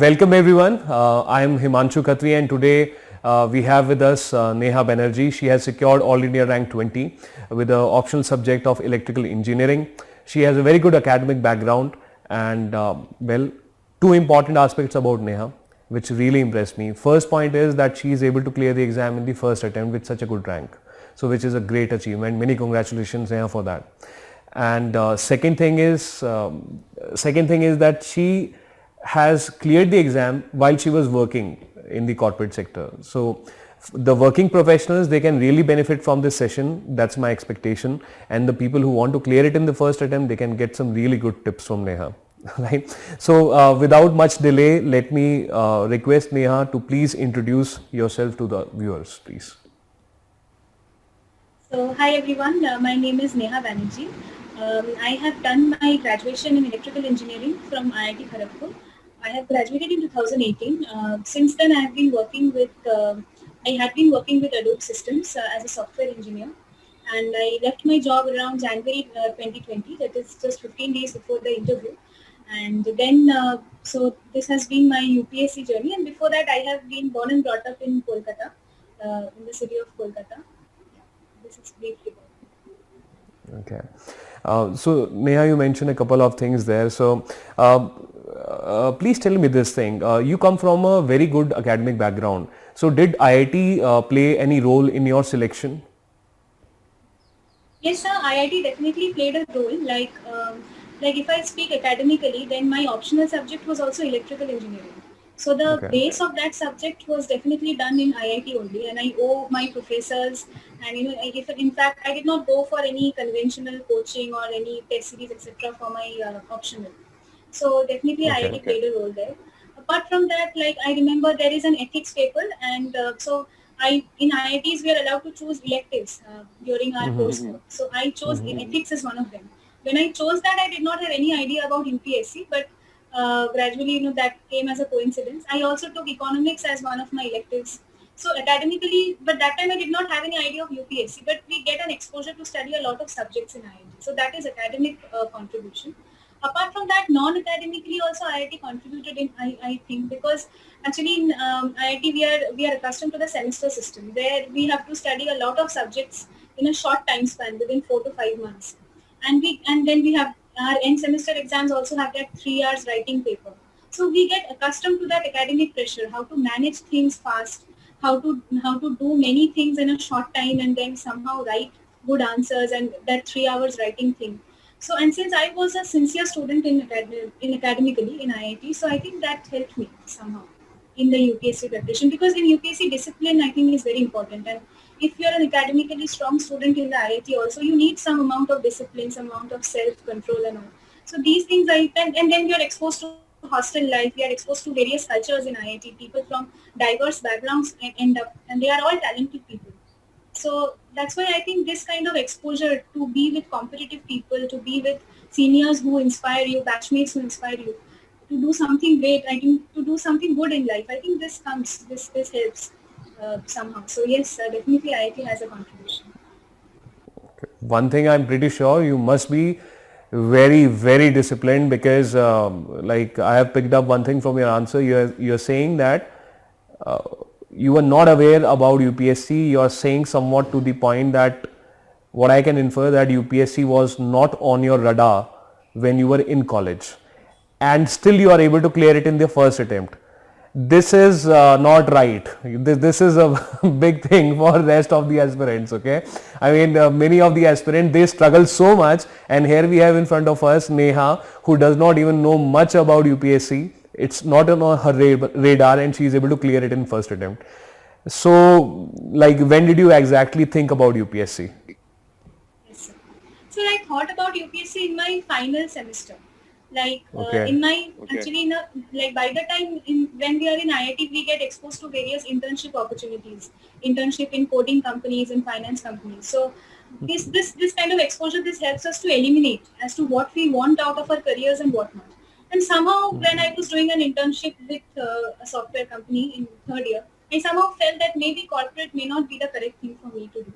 Welcome everyone. I am Himanshu Khatri and today we have with us Neha Banerjee. She has secured All India rank 20 with the optional subject of electrical engineering. She has a very good academic background and two important aspects about Neha which really impressed me. First point is that she is able to clear the exam in the first attempt with such a good rank. So which is a great achievement. Many congratulations Neha for that. And second thing is that she has cleared the exam while she was working in the corporate sector. So the working professionals, they can really benefit from this session. That's my expectation. And the people who want to clear it in the first attempt, they can get some really good tips from Neha. Right. So without much delay, let me request Neha to please introduce yourself to the viewers, please. So, hi everyone, my name is Neha Banerjee. I have done my graduation in electrical engineering from IIT Kharagpur. I have graduated in 2018. Since then, I had been working with Adobe Systems as a software engineer, and I left my job around January 2020. That is just 15 days before the interview, and then so this has been my UPSC journey. And before that, I have been born and brought up in Kolkata, in the city of Kolkata. This is briefly about it. Okay. So Neha, you mentioned a couple of things there. So please tell me this thing. You come from a very good academic background. So did IIT play any role in your selection? Yes, sir. IIT definitely played a role. Like if I speak academically, then my optional subject was also electrical engineering. So the Okay. base of that subject was definitely done in IIT only, and I owe my professors. And if in fact I did not go for any conventional coaching or any test series etc. for my optional. So definitely Okay. IIT played a role there. Apart from that, like I remember there is an ethics paper, and so I in IITs we are allowed to choose electives during our coursework. So I chose ethics as one of them. When I chose that, I did not have any idea about UPSC, but gradually that came as a coincidence. I also took economics as one of my electives. So academically, but that time I did not have any idea of UPSC, but we get an exposure to study a lot of subjects in IIT. So that is academic contribution. Apart from that, non-academically also IIT contributed in I think because actually in IIT we are accustomed to the semester system where we have to study a lot of subjects in a short time span within 4 to 5 months, and then we have our end semester exams also have that 3 hours writing paper. So we get accustomed to that academic pressure, how to manage things fast, how to do many things in a short time and then somehow write good answers and that 3 hours writing thing. So, and since I was a sincere student in academically in IIT, so I think that helped me somehow in the UPSC preparation, because in UPSC discipline I think is very important. And if you're an academically strong student in the IIT also, you need some amount of discipline, some amount of self-control and all. So these things and then you're exposed to hostel life, we are exposed to various cultures in IIT, people from diverse backgrounds end up, and they are all talented people. So that's why I think this kind of exposure to be with competitive people, to be with seniors who inspire you, batchmates who inspire you, to do something great, I think to do something good in life, I think this helps somehow. So yes, definitely IIT has a contribution. One thing I'm pretty sure, you must be very disciplined because like I have picked up one thing from your answer. You're saying that you were not aware about UPSC. You are saying somewhat to the point that what I can infer that UPSC was not on your radar when you were in college, and still you are able to clear it in the first attempt. This is not right. This is a big thing for rest of the aspirants. Okay, I mean many of the aspirants, they struggle so much, and here we have in front of us Neha, who does not even know much about UPSC. It's not on her radar, and she is able to clear it in first attempt. So, like, when did you exactly think about UPSC? Yes, sir. So I thought about UPSC in my final semester. Like Okay. in my actually in a, like by the time when we are in IIT, we get exposed to various internship opportunities, internship in coding companies and finance companies. So this kind of exposure, this helps us to eliminate as to what we want out of our careers and what not. And somehow when I was doing an internship with a software company in third year, I somehow felt that maybe corporate may not be the correct thing for me to do.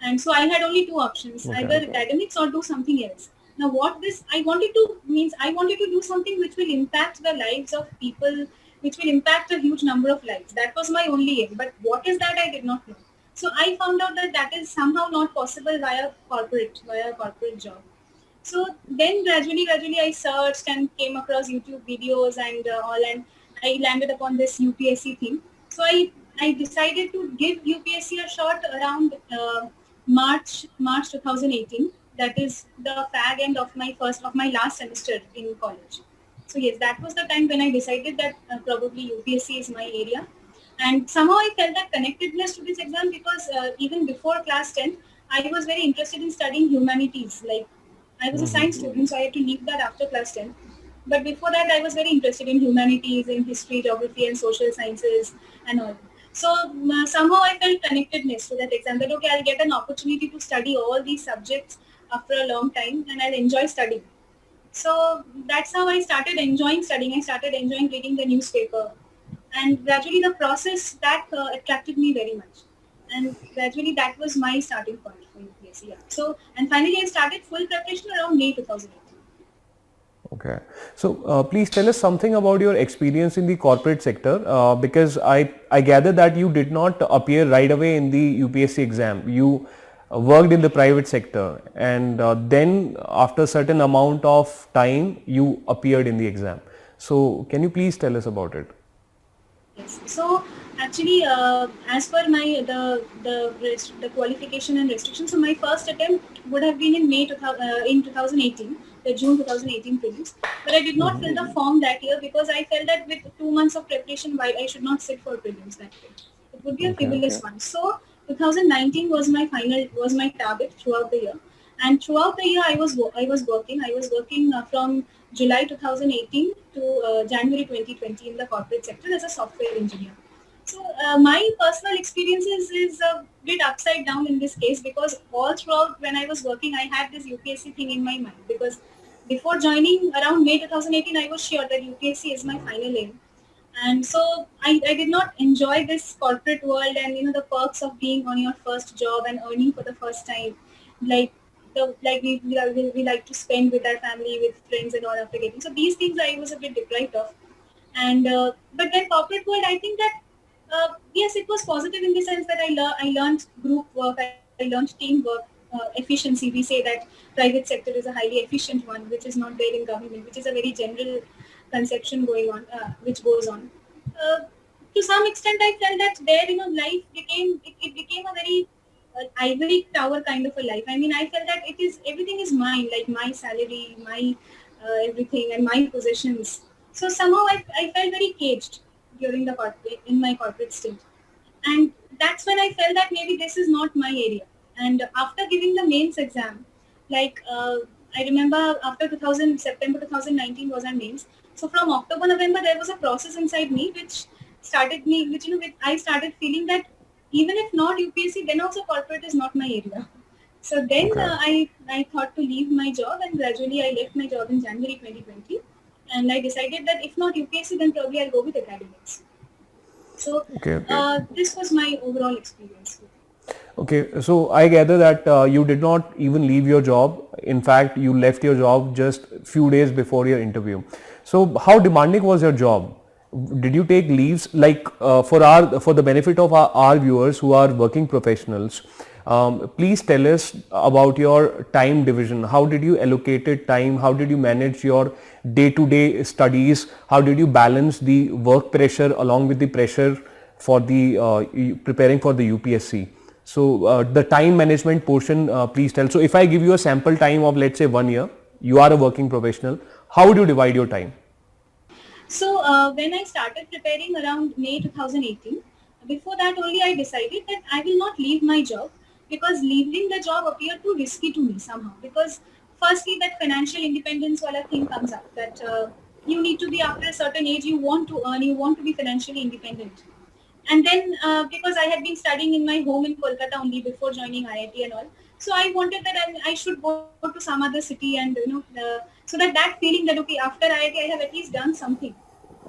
And so I had only two options, Okay. either academics or do something else. Now what this I wanted to do something which will impact the lives of people, which will impact a huge number of lives. That was my only aim. But what is that, I did not know. So I found out that that is somehow not possible via a corporate job. So then gradually I searched and came across YouTube videos and all, and I landed upon this UPSC thing. So I decided to give UPSC a shot around March 2018. That is the fag end of my last semester in college. So yes, that was the time when I decided that probably UPSC is my area. And somehow I felt that connectedness to this exam because even before class 10, I was very interested in studying humanities. Like I was a science student, so I had to leave that after class 10. But before that, I was very interested in humanities, in history, geography, and social sciences, and all. So somehow I felt connectedness to that exam. That okay, I'll get an opportunity to study all these subjects after a long time, and I'll enjoy studying. So that's how I started enjoying studying. I started enjoying reading the newspaper, and gradually the process that attracted me very much. And gradually that was my starting point for UPSC. Yeah. So and finally I started full preparation around May 2018. Okay. So please tell us something about your experience in the corporate sector because I gather that you did not appear right away in the UPSC exam. You worked in the private sector and then after a certain amount of time you appeared in the exam. So can you please tell us about it? Yes. So actually, as per the qualification and restriction, so my first attempt would have been in in 2018, the June 2018 prelims. But I did not fill the form that year because I felt that with 2 months of preparation, why I should not sit for prelims that way. It would be a Okay. frivolous one. So 2019 was my target throughout the year, and throughout the year I was working. I was working from July 2018 to January 2020 in the corporate sector as a software engineer. So my personal experiences is a bit upside down in this case because all throughout when I was working, I had this UPSC thing in my mind because before joining around May 2018, I was sure that UPSC is my final aim. And so I did not enjoy this corporate world and the perks of being on your first job and earning for the first time, like we like to spend with our family, with friends, and all after getting. So these things I was a bit deprived of, and but then corporate world, I think that yes, it was positive in the sense that I learned group work, I learned teamwork, efficiency. We say that private sector is a highly efficient one, which is not there in government, which is a very general conception going on, which goes on. Uh, to some extent, I felt that there, life it became a very ivory tower kind of a life. I mean, I felt that everything is mine, like my salary, my everything, and my possessions. So somehow I felt very caged during in my corporate stint, and that's when I felt that maybe this is not my area. And after giving the mains exam, like I remember after 2000 September 2019 was our mains. So from October November there was a process inside me which I started feeling that even if not UPSC, then also corporate is not my area. So then Okay. I thought to leave my job, and gradually I left my job in January 2020, and I decided that if not UPSC, then probably I'll go with academics. So Okay. Okay. this was my overall experience. Okay, so I gather that you did not even leave your job. In fact, you left your job just few days before your interview. So how demanding was your job? Did you take leaves? Like for the benefit of our viewers who are working professionals, please tell us about your time division. How did you allocate time? How did you manage your day-to-day studies? How did you balance the work pressure along with the pressure for the preparing for the UPSC? So the time management portion, please tell. So if I give you a sample time of let's say 1 year, you are a working professional. How would you divide your time? So when I started preparing around May 2018, before that only I decided that I will not leave my job because leaving the job appeared too risky to me somehow. Because firstly, that financial independence wala thing comes up that you need to be after a certain age, you want to earn, you want to be financially independent. And then because I had been studying in my home in Kolkata only before joining IIT and all, so I wanted that I should go to some other city and so that feeling that okay, after IIT I have at least done something.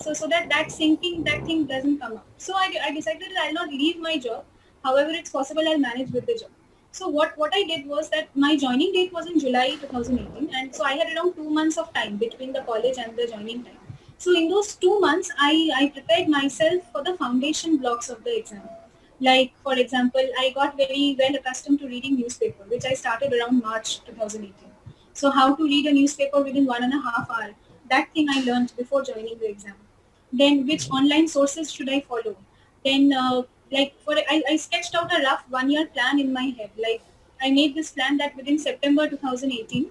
So that sinking, that thing doesn't come up. So I decided that I'll not leave my job. However, it's possible I'll manage with the job. So what I did was that my joining date was in July 2018, and so I had around 2 months of time between the college and the joining time. So in those 2 months, I prepared myself for the foundation blocks of the exam. Like, for example, I got very well accustomed to reading newspaper, which I started around March 2018. So how to read a newspaper within 1.5 hours, that thing I learned before joining the exam. Then which online sources should I follow? Then I sketched out a rough 1 year plan in my head. Like, I made this plan that within September 2018,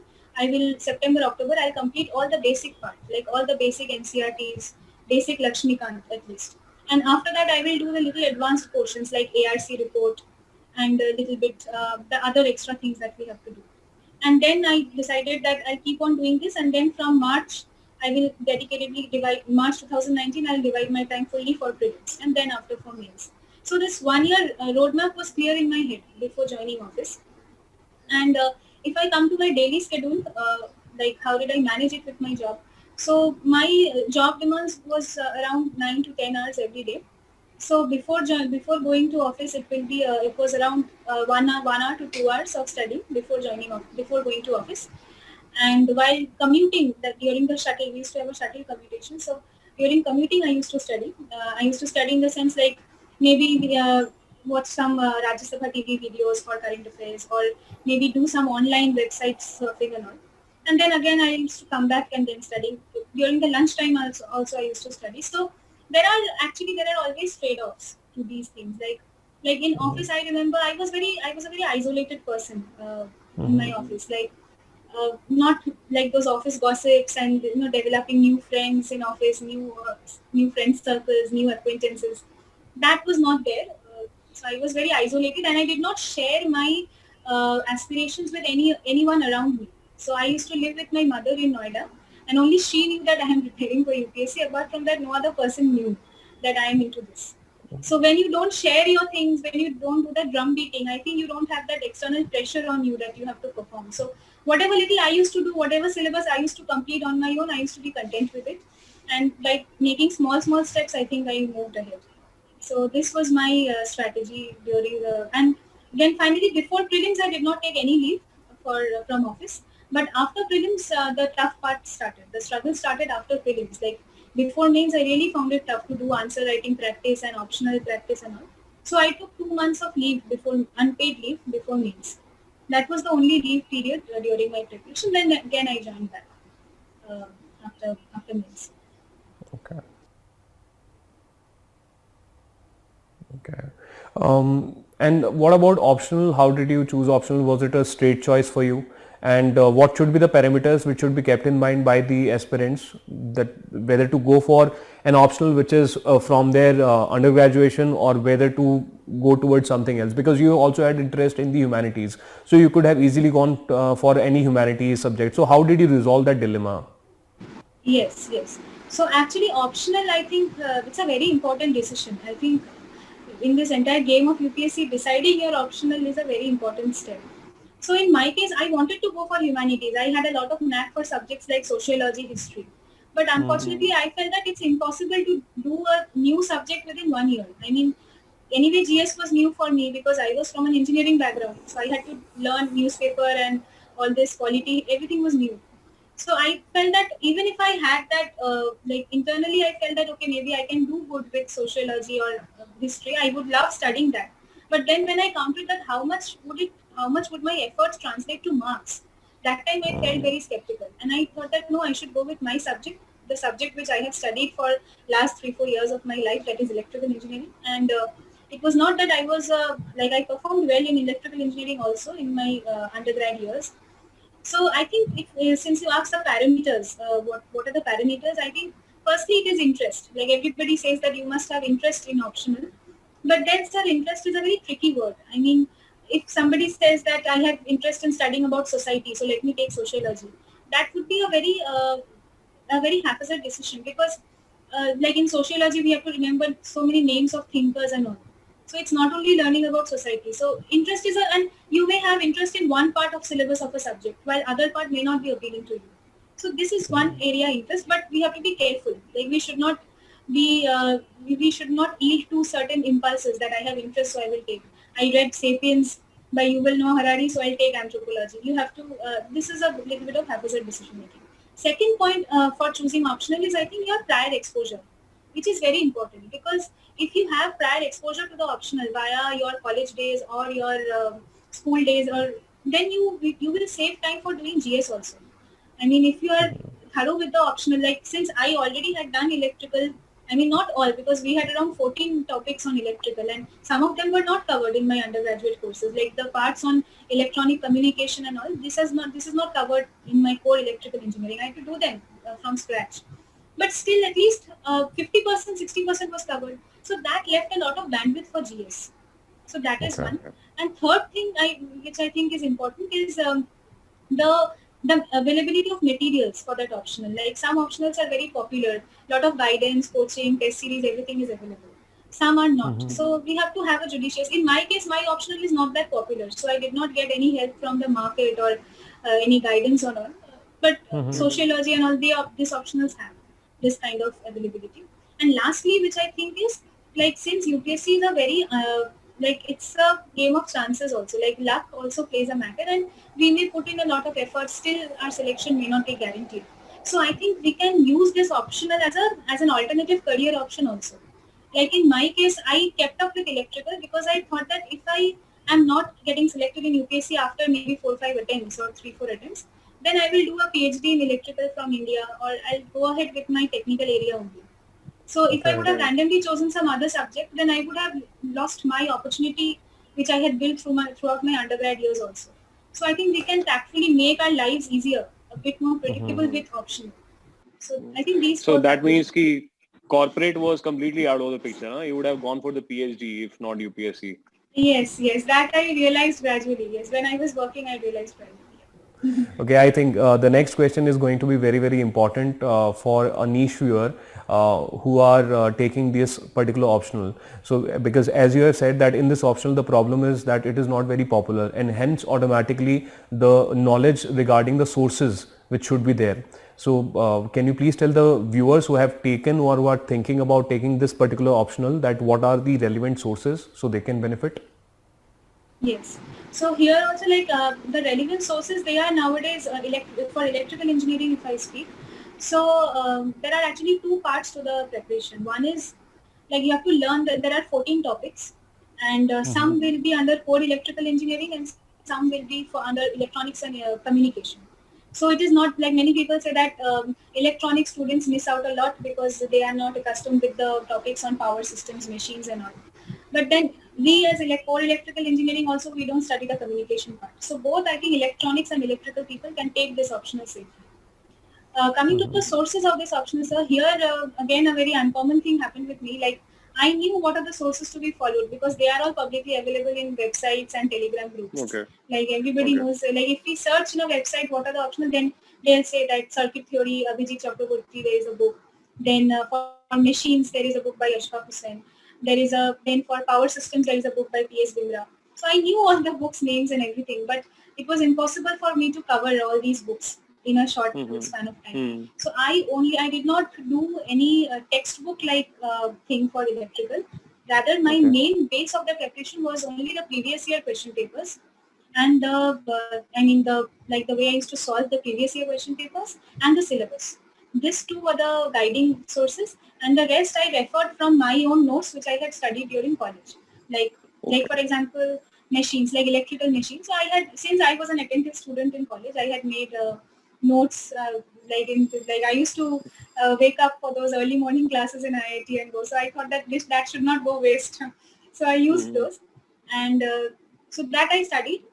September, October, I'll complete all the basic part, like all the basic NCRTs, basic Lakshmikant at least. And after that, I will do the little advanced portions like ARC report and a little bit the other extra things that we have to do. And then I decided that I'll keep on doing this, and then from March, I will dedicatedly divide, March 2019, I'll divide my time fully for prelims and then after for mains. So this 1 year roadmap was clear in my head before joining office. And if I come to my daily schedule, like how did I manage it with my job? So my job demands was around 9 to 10 hours every day. So before going to office, it was around 1 hour to 2 hours of study before going to office. And while commuting, that during the shuttle, we used to have a shuttle commutation. So during commuting, I used to study. I used to study in the sense like maybe watch some Rajya Sabha TV videos for current affairs, or maybe do some online website surfing and all. And then again, I used to come back and then study. During the lunchtime also I used to study. So there are always trade-offs to these things. Like in office, I remember I was a very isolated person in my office. Like not like those office gossips and developing new friends in office, new friend circles, new acquaintances. That was not there. So I was very isolated, and I did not share my aspirations with anyone around me. So I used to live with my mother in Noida, and only she knew that I am preparing for UPSC. Apart from that, no other person knew that I am into this. So when you don't share your things, when you don't do the drum beating, I think you don't have that external pressure on you that you have to perform. So whatever little I used to do, whatever syllabus I used to complete on my own, I used to be content with it. And like making small steps, I think I moved ahead. So this was my strategy during the, and then finally before prelims, I did not take any leave from office. But after prelims, the tough part started. The struggle started after prelims. Like before mains, I really found it tough to do answer writing practice and optional practice and all. So I took 2 months of leave before unpaid leave before mains. That was the only leave period during my preparation. Then again, I joined back uh, after mains. Okay. Okay. And what about optional? How did you choose optional? Was it a straight choice for you? And what should be the parameters which should be kept in mind by the aspirants, that whether to go for an optional which is from their undergraduation, or whether to go towards something else? Because you also had interest in the humanities, so you could have easily gone for any humanities subject. So how did you resolve that dilemma? Yes, yes. So actually, optional, I think it's a very important decision. I think in this entire game of UPSC, deciding your optional is a very important step. So in my case, I wanted to go for humanities. I had a lot of knack for subjects like sociology, history. But unfortunately, I felt that it's impossible to do a new subject within 1 year. I mean, anyway, GS was new for me because I was from an engineering background. So I had to learn newspaper and all this quality, everything was new. So I felt that even if I had that, like internally, I felt that okay, maybe I can do good with sociology or history. I would love studying that. But then when I counted that, how much would my efforts translate to marks? That time I felt very skeptical, and I thought that no, I should go with my subject, the subject which I have studied for last 3-4 years of my life, that is electrical engineering. And it was not that I was like I performed well in electrical engineering also in my undergrad years. So I think if, since you asked the parameters, what are the parameters? I think firstly it is interest. Like everybody says that you must have interest in optional, but then sir, interest is a very tricky word. I mean, if somebody says that I have interest in studying about society, so let me take sociology, that would be a very haphazard decision because like in sociology we have to remember so many names of thinkers and all. So it's not only learning about society. So interest is and you may have interest in one part of syllabus of a subject while other part may not be appealing to you. So this is one area interest, but we have to be careful. Like we should not yield to certain impulses that I have interest, so I will take. I read *Sapiens* by Yuval Noah Harari, so I'll take anthropology. You have to. This is a little bit of haphazard decision making. Second point for choosing optional is I think your prior exposure, which is very important because if you have prior exposure to the optional via your college days or your school days, or then you will save time for doing GS also. I mean, if you are thorough with the optional, like since I already had done electrical, I mean not all because we had around 14 topics on electrical and some of them were not covered in my undergraduate courses, like the parts on electronic communication and all. This is not covered in my core electrical engineering. I had to do them from scratch. But still, at least 50%, 60% was covered. So that left a lot of bandwidth for GS. So that is Okay. one. And third thing, which I think is important, is the the availability of materials for that optional. Like some optionals are very popular, lot of guidance, coaching, test series, everything is available. Some are not. So we have to have a judicious. In my case, my optional is not that popular, so I did not get any help from the market or any guidance on all. But sociology and all, these optionals have this kind of availability. And lastly, which I think is like since UPSC is a very like it's a game of chances also. Like luck also plays a matter, and we may put in a lot of effort. Still, our selection may not be guaranteed. So I think we can use this optional as an alternative career option also. Like in my case, I kept up with electrical because I thought that if I am not getting selected in UPSC after maybe 4 5 attempts or 3 4 attempts, then I will do a PhD in electrical from India, or I'll go ahead with my technical area only. So if I Okay. would have randomly chosen some other subject, then I would have lost my opportunity, which I had built throughout my undergrad years also. So I think we can tactfully make our lives easier, a bit more predictable with optional. So I think these So four that factors. means ki corporate was completely out of the picture. Huh? You would have gone for the PhD if not UPSC. Yes, yes, that I realized gradually. Yes, when I was working, I realized gradually. Okay, I think the next question is going to be very, very important for a niche viewer who are taking this particular optional. So, because as you have said that in this optional, the problem is that it is not very popular, and hence automatically the knowledge regarding the sources which should be there. So, can you please tell the viewers who have taken or who are thinking about taking this particular optional that what are the relevant sources so they can benefit? Yes. So here also like the relevant sources they are nowadays for electrical engineering if I speak. So there are actually two parts to the preparation. One is like you have to learn that there are 14 topics and some will be under core electrical engineering and some will be for under electronics and communication. So it is not like many people say that electronic students miss out a lot because they are not accustomed with the topics on power systems, machines and all. But then we as core electrical engineering also we don't study the communication part. So both I think electronics and electrical people can take this optional safely. Coming to the sources of this optional, sir, here again a very uncommon thing happened with me. Like I knew what are the sources to be followed because they are all publicly available in websites and Telegram groups. Okay. Like everybody Okay. knows. Like if we search in a website what are the optional, then they'll say that circuit theory, Abhijit Chakraborty, there is a book. Then for machines, there is a book by Ashfaq Hussain. There is a then for power systems there is a book by P.S. Bimra. So I knew all the books names and everything, but it was impossible for me to cover all these books in a short span of time. So I did not do any textbook like thing for electrical. Rather, my Okay. main base of the preparation was only the previous year question papers and the way I used to solve the previous year question papers and the syllabus. These two were the guiding sources, and the rest I referred from my own notes which I had studied during college. Like for example, machines like electrical machines. So I had since I was an attentive student in college, I had made notes like I used to wake up for those early morning classes in IIT and go. So I thought that that should not go waste. So I used those, and so that I studied,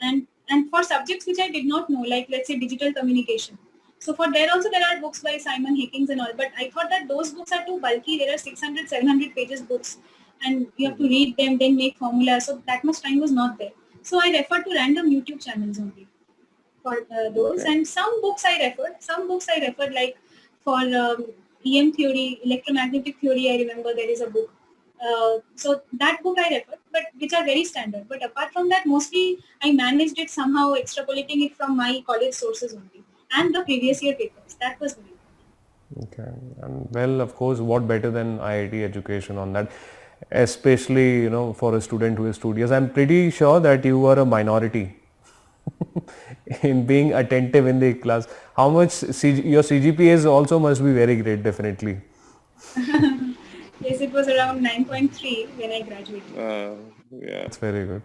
and for subjects which I did not know, like let's say digital communication. So for there also there are books by Simon Hickings and all, but I thought that those books are too bulky. There are 600, 700 pages books, and you have to read them, then make formulas. So that much time was not there. So I referred to random YouTube channels only for those, Okay. and some books I referred like for EM theory, electromagnetic theory. I remember there is a book. So that book I referred, but which are very standard. But apart from that, mostly I managed it somehow, extrapolating it from my college sources only and the previous year papers. That was very Okay. And well, of course, what better than IIT education on that, especially, for a student who is studious. I'm pretty sure that you were a minority. in being attentive in the class. How much your CGPAs also must be very great, definitely. Yes, it was around 9.3 when I graduated. Yeah. That's very good.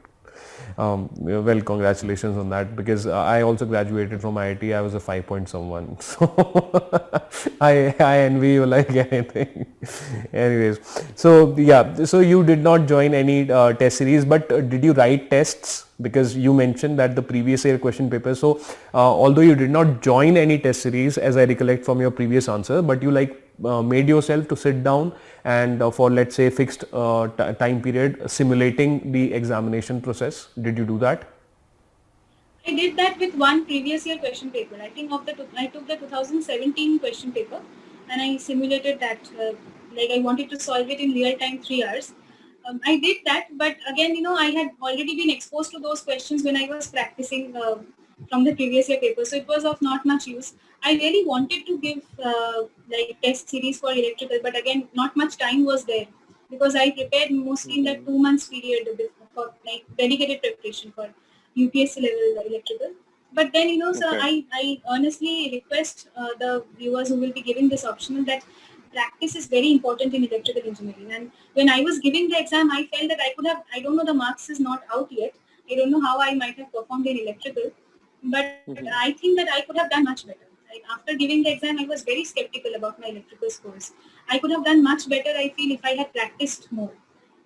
Well, congratulations on that, because I also graduated from IIT. I was a 5 point someone, so I envy you like anything. Anyways, so yeah, so you did not join any test series, but did you write tests? Because you mentioned that the previous year question paper. So although you did not join any test series, as I recollect from your previous answer, but you made yourself to sit down and for, let's say, fixed time period simulating the examination process. Did you do that? I did that with one previous year question paper. I think I took the 2017 question paper and I simulated that. Like I wanted to solve it in real time 3 hours. I did that, but again, I had already been exposed to those questions when I was practicing from the previous year paper, so it was of not much use. I really wanted to give like test series for electrical, but again, not much time was there because I prepared mostly in that 2 months period for like dedicated preparation for UPSC level electrical. But then, so Okay. I honestly request the viewers who will be giving this optional that practice is very important in electrical engineering. And when I was giving the exam, I felt that I don't know, the marks is not out yet. I don't know how I might have performed in electrical, but Mhm. I think that I could have done much better. Like after giving the exam, I was very skeptical about my electrical scores. I could have done much better, I feel, if I had practiced more.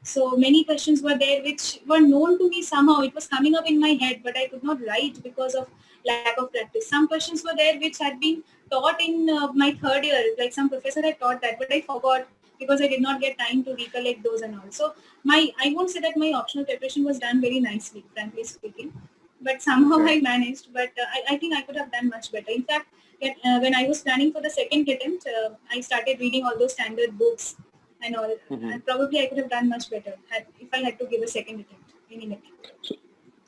So many questions were there which were known to me somehow. It was coming up in my head, but I could not write because of lack of practice. Some questions were there which had been taught in my third year. Like some professor had taught that, but I forgot because I did not get time to recollect those and all. So I won't say that my optional preparation was done very nicely, frankly speaking. But somehow Okay. I managed. But I think I could have done much better. In fact, when I was planning for the second attempt, I started reading all those standard books and all. Mhm. And probably I could have done much better if I had to give a second attempt in electrical. So,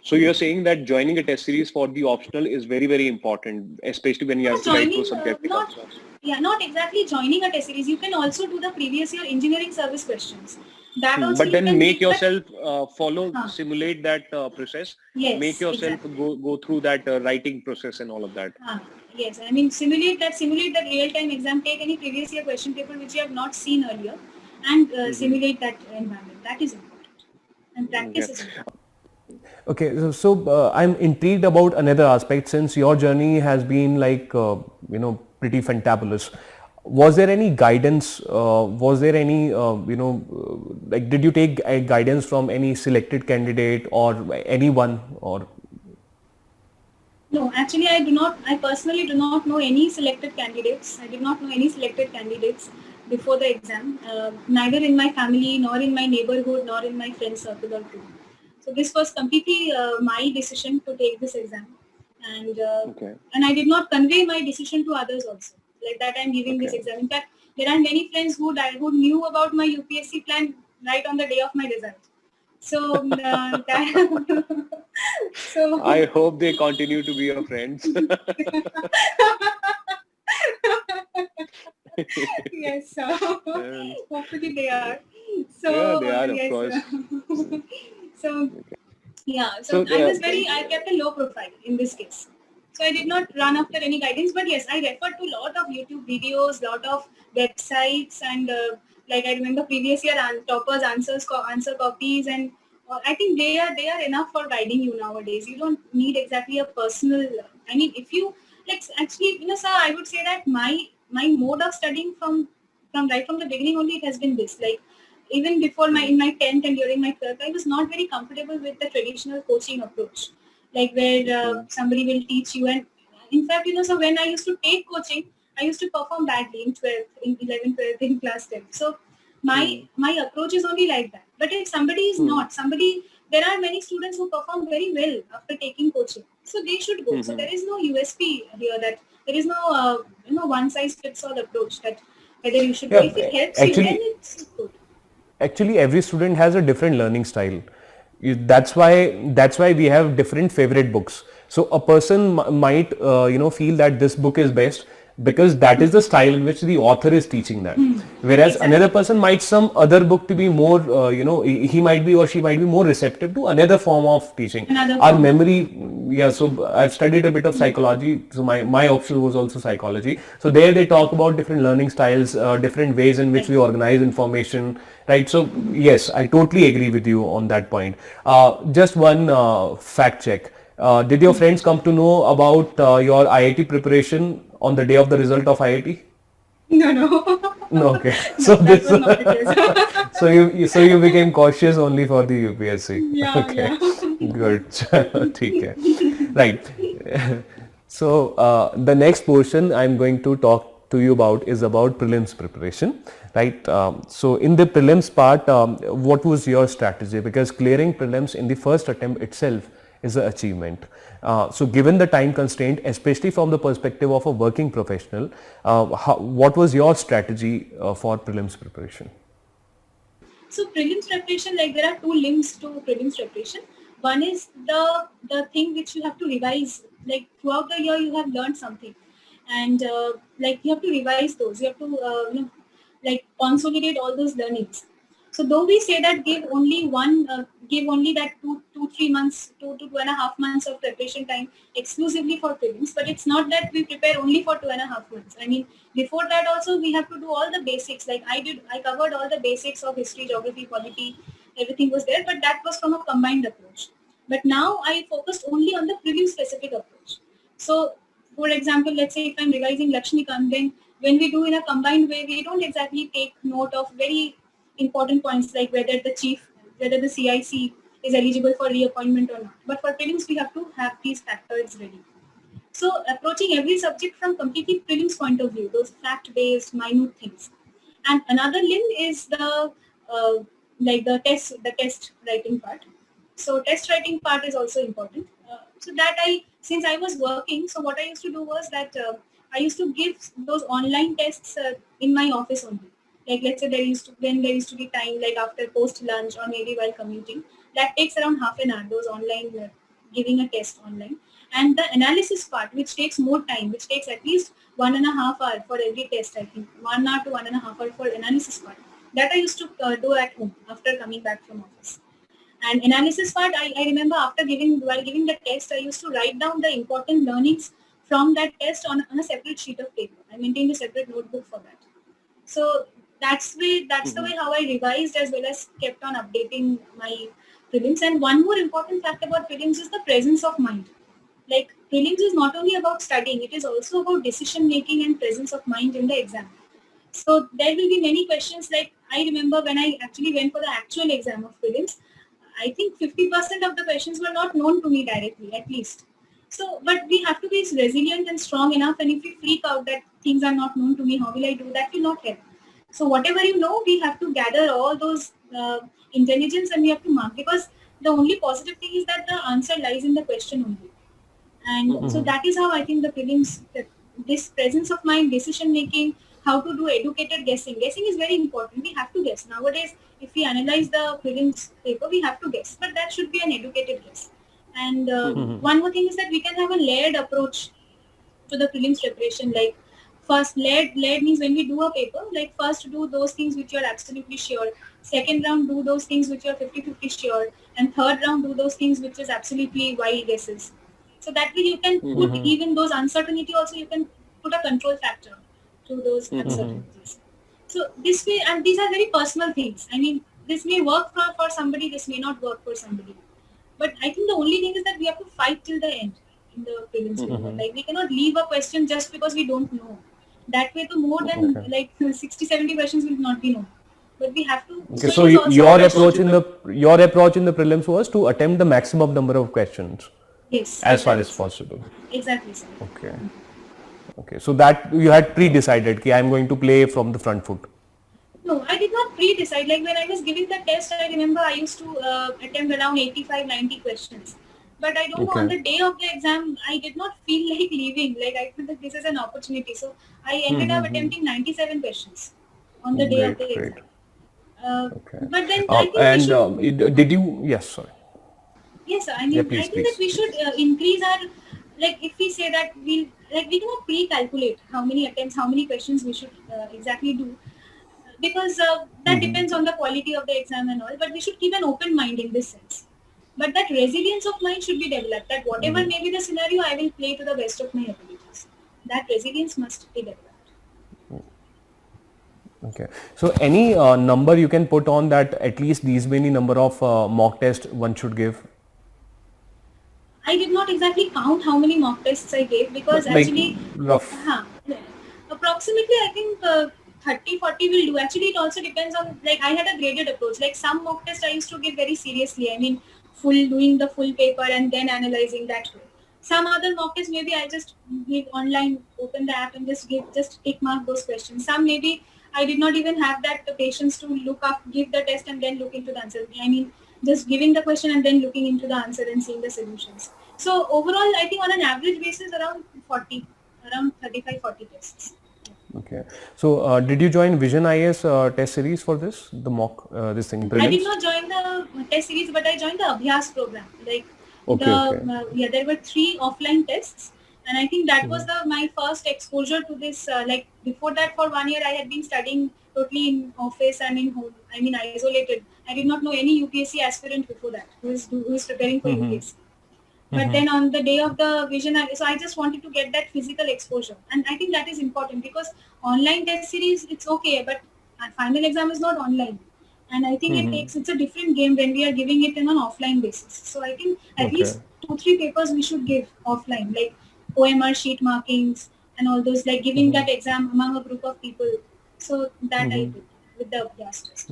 so you're saying that joining a test series for the optional is very, very important, especially when you have Not to write those joining, subjective not answers. yeah, not exactly joining a test series. You can also do the previous year engineering service questions. That also But you then can make make, but yourself follow, huh, simulate that process. Make yes, yourself exactly. go through that writing process and all of that. Yes, I mean simulate that real time exam. Take any previous year question paper which you have not seen earlier, and Hmm. simulate that environment. That is important, and Okay. practice is important. Okay, so I'm intrigued about another aspect, since your journey has been pretty fantabulous. Was there any guidance? Was there any like, did you take guidance from any selected candidate or anyone? Or No, actually, I do not. I personally do not know any selected candidates. I did not know any selected candidates before the exam, neither in my family, nor in my neighborhood, nor in my friend circle or group. So this was completely my decision to take this exam, and uh, Okay. and I did not convey my decision to others also. Like that, I'm giving this Okay. exam. In fact, there are many friends who knew about my UPSC plan right on the day of my result. So that I so hope they continue to be your friends. yes, so And hopefully they are. yeah, So they are, of yes, course. so yeah, so So I kept a low profile in this case. So I did not run after any guidance, but yes, I referred to a lot of YouTube videos, lot of websites, and like I remember previous year toppers answer copies, and I think they are enough for guiding you nowadays. You don't need exactly a personal. I mean, if you like actually, sir, I would say that my mode of studying from right from the beginning only it has been this like even before my Mhm. in my 10th and during my 12th, I was not very comfortable with the traditional coaching approach, like where Mhm. somebody will teach you. And in fact, so when I used to take coaching, I used to perform badly in 12th, in 11th, 12th, in class 10th. So my approach is only like that. But if somebody is Mhm. not, there are many students who perform very well after taking coaching. So they should go. So Mhm. there is no USP here that there is no, one size fits all approach that whether you should go. yeah, If it helps you, then actually, it's good. actually every student has a different learning style. That's why we have different favorite books. So a person might feel that this book is best because that is the style in which the author is teaching that. Whereas Exactly. another person might some other book to be more, he might be or she might be more receptive to another form of teaching. Another Our form. memory, yeah, so I've studied a bit of psychology. So my option was also psychology. So there they talk about different learning styles, different ways in which Right. we organize information, right? So yes, I totally agree with you on that point. Just one fact check. Did your friends come to know about your IIT preparation on the day of the result of IIT? No, no. No, okay. No, So that this, was not the case. so you became cautious only for the UPSC. Yeah, Okay, yeah. good. ठीक है. Right. So the next portion I'm going to talk to you about is about prelims preparation, right? So in the prelims part, what was your strategy? Because clearing prelims in the first attempt itself is an achievement. So given the time constraint, especially from the perspective of a working professional, what was your strategy for prelims preparation? So prelims preparation, like there are two limbs to prelims preparation. One is the thing which you have to revise. Like throughout the year, you have learned something, and like you have to revise those. You have to like consolidate all those learnings. So though we say that give only that 2 3 months, 2 to 2.5 months of preparation time exclusively for prelims, but it's not that we prepare only for 2.5 months. I mean, before that also we have to do all the basics. Like I covered all the basics of history, geography, polity, everything was there, but that was from a combined approach. But now I focused only on the prelim specific approach. So for example, let's say if I'm revising Lakshmikant, then when we do in a combined way, we don't exactly take note of very important points like whether the CIC is eligible for reappointment or not. But for prelims, we have to have these factors ready. So approaching every subject from completely prelims point of view, those fact-based, minute things. And another limb is uh, like the test writing part. So test writing part is also important. So that since I was working, so what I used to do was that I used to give those online tests in my office only. Like let's say when there used to be time like after post lunch or maybe while commuting, that takes around half an hour. Those online giving a test online, and the analysis part, which takes more time, which takes at least 1.5 hour for every test. I think 1 hour to 1.5 hour for analysis part. That I used to do at home after coming back from office. And analysis part, I remember while giving the test, I used to write down the important learnings from that test on a separate sheet of paper. I maintained a separate notebook for that. So that's the way how I revised as well as kept on updating my prelims. And one more important fact about prelims is the presence of mind. Like prelims is not only about studying, it is also about decision making and presence of mind in the exam. So there will be many questions. Like I remember when I actually went for the actual exam of prelims, I think 50% of the questions were not known to me directly, at least. So, but we have to be resilient and strong enough. And if we freak out that things are not known to me, how will I do? That will not help. So, whatever you know, we have to gather all those intelligence and we have to mark, because the only positive thing is that the answer lies in the question only. And so that is how I think the prelims, this presence of mind, decision making, how to do educated guessing. Guessing is very important. We have to guess. Nowadays, if we analyze the prelims paper, we have to guess. But that should be an educated guess. And one more thing is that we can have a layered approach to the prelims preparation. Like first, layered means when we do a paper, like first do those things which you are absolutely sure. Second round, do those things which you are 50-50 sure. And third round, do those things which is absolutely wild guesses. So that way you can put even those uncertainty also, you can put a control factor to those uncertainties. So this way, and these are very personal things. I mean, this may work for somebody, this may not work for somebody. But I think the only thing is that we have to fight till the end in the prelims paper. Like we cannot leave a question just because we don't know. That way, to more than Okay. like 60-70 questions will not be known. But we have to. Okay. So So it is also your a approach question. in the prelims was to attempt the maximum number of questions Yes, as far as exactly, sir. possible. Exactly, sir. Okay. Okay. So that you had pre-decided कि I am going to play from the front foot. No, I did not pre-decide. Like when I was giving the test, I remember I used to attempt around 85-90 questions. But I don't know, on Okay. the day of the exam, I did not feel like leaving. Like I felt that this is an opportunity. So I ended up attempting 97 questions on the day of Great. the Great. exam. Uh, Okay. but then I think we And should, did you? Yes. Sorry. yes, sir. I Yeah. mean, I Please. think that Please. we should Please. increase our, like if we say that we cannot pre-calculate how many attempts, how many questions we should exactly do. because that depends on the quality of the exam and all, but we should keep an open mind in this sense. But that resilience of mind should be developed, that whatever may be the scenario, I will play to the best of my abilities. That resilience must be developed. Okay. So any number you can put on that at least these many number of mock tests one should give? I did not exactly count how many mock tests I gave, because Like actually, rough. approximately I think 30, 40 will do. Actually, it also depends on, like, I had a graded approach. Like some mock test I used to give very seriously. I mean, doing the full paper and then analyzing that way. Some other mock test maybe I just give online, open the app and just tick mark those questions. Some maybe I did not even have that patience to look up, give the test and then look into the answer. I mean, just giving the question and then looking into the answer and seeing the solutions. So overall, I think on an average basis around 35, 40 tests. Okay. So did you join Vision IAS test series for this? The mock, this thing, prelims? I did not join the test series, but I joined the Abhyas program. Like there were 3 offline tests, and I think that was my first exposure to this. Like before that, for 1 year, I had been studying totally in office and in home. I mean, isolated. I did not know any UPSC aspirant before that who is preparing for UPSC. But then on the day of the vision, so I just wanted to get that physical exposure, and I think that is important, because online test series, it's okay, but final exam is not online, and I think it's a different game when we are giving it in an offline basis. So I think at least 2-3 papers we should give offline, like OMR sheet markings and all those, like giving that exam among a group of people. So that I did with the Abhyas test.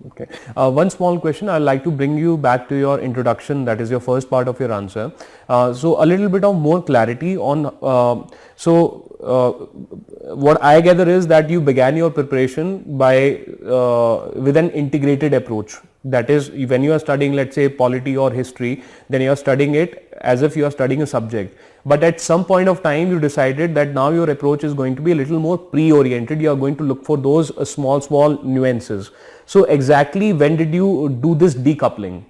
Okay. One small question. I'd like to bring you back to your introduction. That is your first part of your answer. So a little bit of more clarity on. What I gather is that you began your preparation by with an integrated approach. That is, when you are studying, let's say, polity or history, then you are studying it as if you are studying a subject. But at some point of time, you decided that now your approach is going to be a little more pre-oriented. You are going to look for those small nuances. So exactly when did you do this decoupling?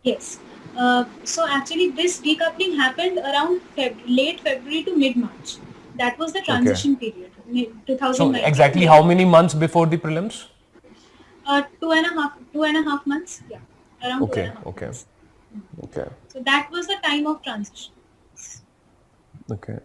Yes. So actually this decoupling happened around late February to mid-March. That was the transition period, 2019. So exactly how many months before the prelims? 2.5 months. Yeah, around 2.5 months. Okay. So that was the time of transition. Okay.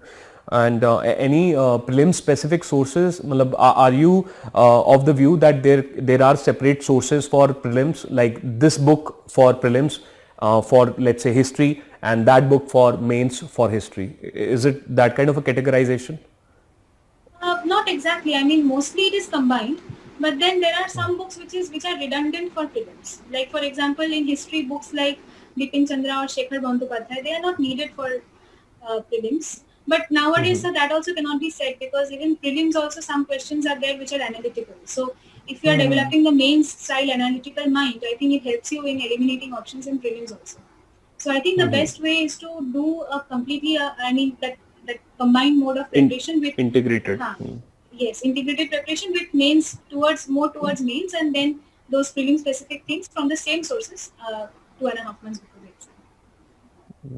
And any prelim specific sources, are you of the view that there are separate sources for prelims, like this book for prelims for, let's say, history, and that book for mains for history? Is it that kind of a categorization? Not exactly. I mean, mostly it is combined, but then there are some books which are redundant for prelims. Like for example, in history, books like Bipin Chandra or Shekhar Bandyopadhyay, they are not needed for prelims. But nowadays, so that also cannot be said, because even prelims also some questions are there which are analytical. So if you are developing the main style analytical mind, I think it helps you in eliminating options in prelims also. So I think the best way is to do a completely, that combined mode of preparation with integrated. Yes, integrated preparation with mains towards mains, and then those prelim specific things from the same sources 2.5 months before the exam.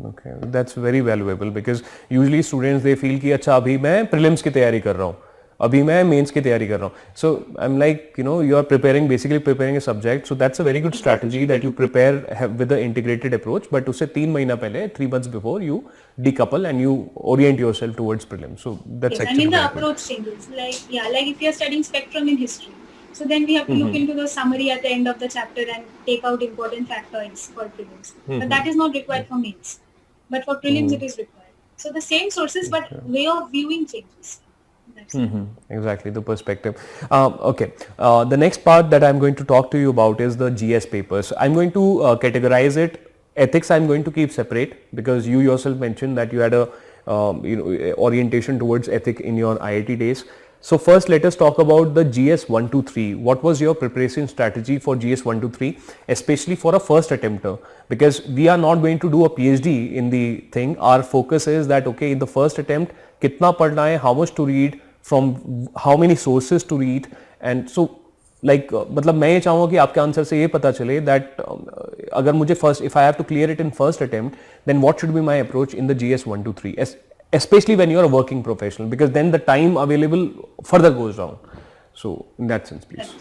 Okay, that's very valuable, because usually students they feel कि अच्छा अभी मैं prelims की तैयारी कर रहा हूँ, अभी मैं mains की तैयारी कर रहा हूँ. So I'm like, you are basically preparing a subject. So that's a very good strategy that you prepare with the integrated approach. But उससे 3 महीना पहले, 3 months before, you decouple and you orient yourself towards prelims. So that's yes, actually. I mean the approach changes. Like if you are studying spectrum in history, so then we have to look into the summary at the end of the chapter and take out important factoids for prelims. But that is not required for mains. But for prelims it is required. So the same sources, but way of viewing changes. Exactly, the perspective. Okay. The next part that I'm going to talk to you about is the GS papers. I'm going to categorize it. Ethics I'm going to keep separate, because you yourself mentioned that you had a orientation towards ethic in your IIT days. So first let us talk about the GS 123. What was your preparation strategy for GS 123, especially for a first attempter? Because we are not going to do a PhD in the thing. Our focus is that, okay, in the first attempt, kitna padna hai, how much to read, from how many sources to read, and so like मतलब मैं ये चाहूँगा कि आपके answer से ये पता चले that अगर मुझे first, if I have to clear it in first attempt, then what should be my approach in the GS 123, especially when you are a working professional, because then the time available further goes down. So in that sense, please. Correct.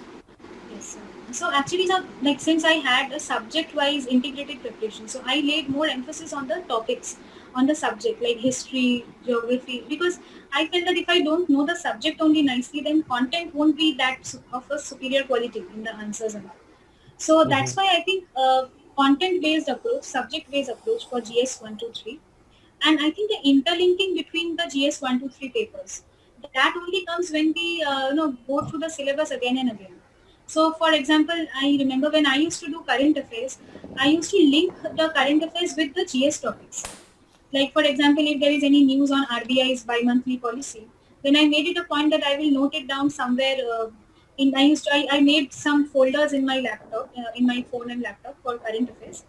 Yes, sir. So actually, sir, like since I had a subject-wise integrated preparation, so I laid more emphasis on the topics, on the subject like history, geography, because I felt that if I don't know the subject only nicely, then content won't be that of a superior quality in the answers and all. So that's why I think content-based approach, subject-based approach for GS 123, and I think the interlinking between the GS 123 papers, that only comes when we go through the syllabus again and again. So for example, I remember when I used to do current affairs, I used to link the current affairs with the GS topics. Like for example, if there is any news on RBI's bi-monthly policy, then I made it a point that I will note it down somewhere. I made some folders in my laptop, in my phone and laptop for current affairs.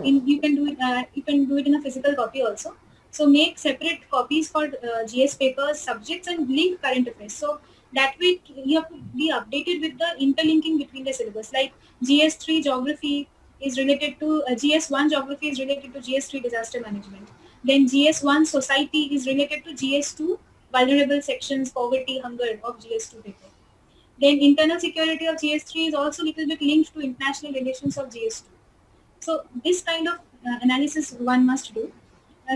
You can do it in a physical copy also. So make separate copies for GS papers, subjects, and link current affairs. So that way you have to be updated with the interlinking between the syllabus. Like GS3 geography is related to GS1 geography is related to GS3 disaster management. Then GS1 society is related to GS2 vulnerable sections, poverty, hunger of GS2 paper. Then internal security of GS3 is also a little bit linked to international relations of GS2. So this kind of analysis one must do.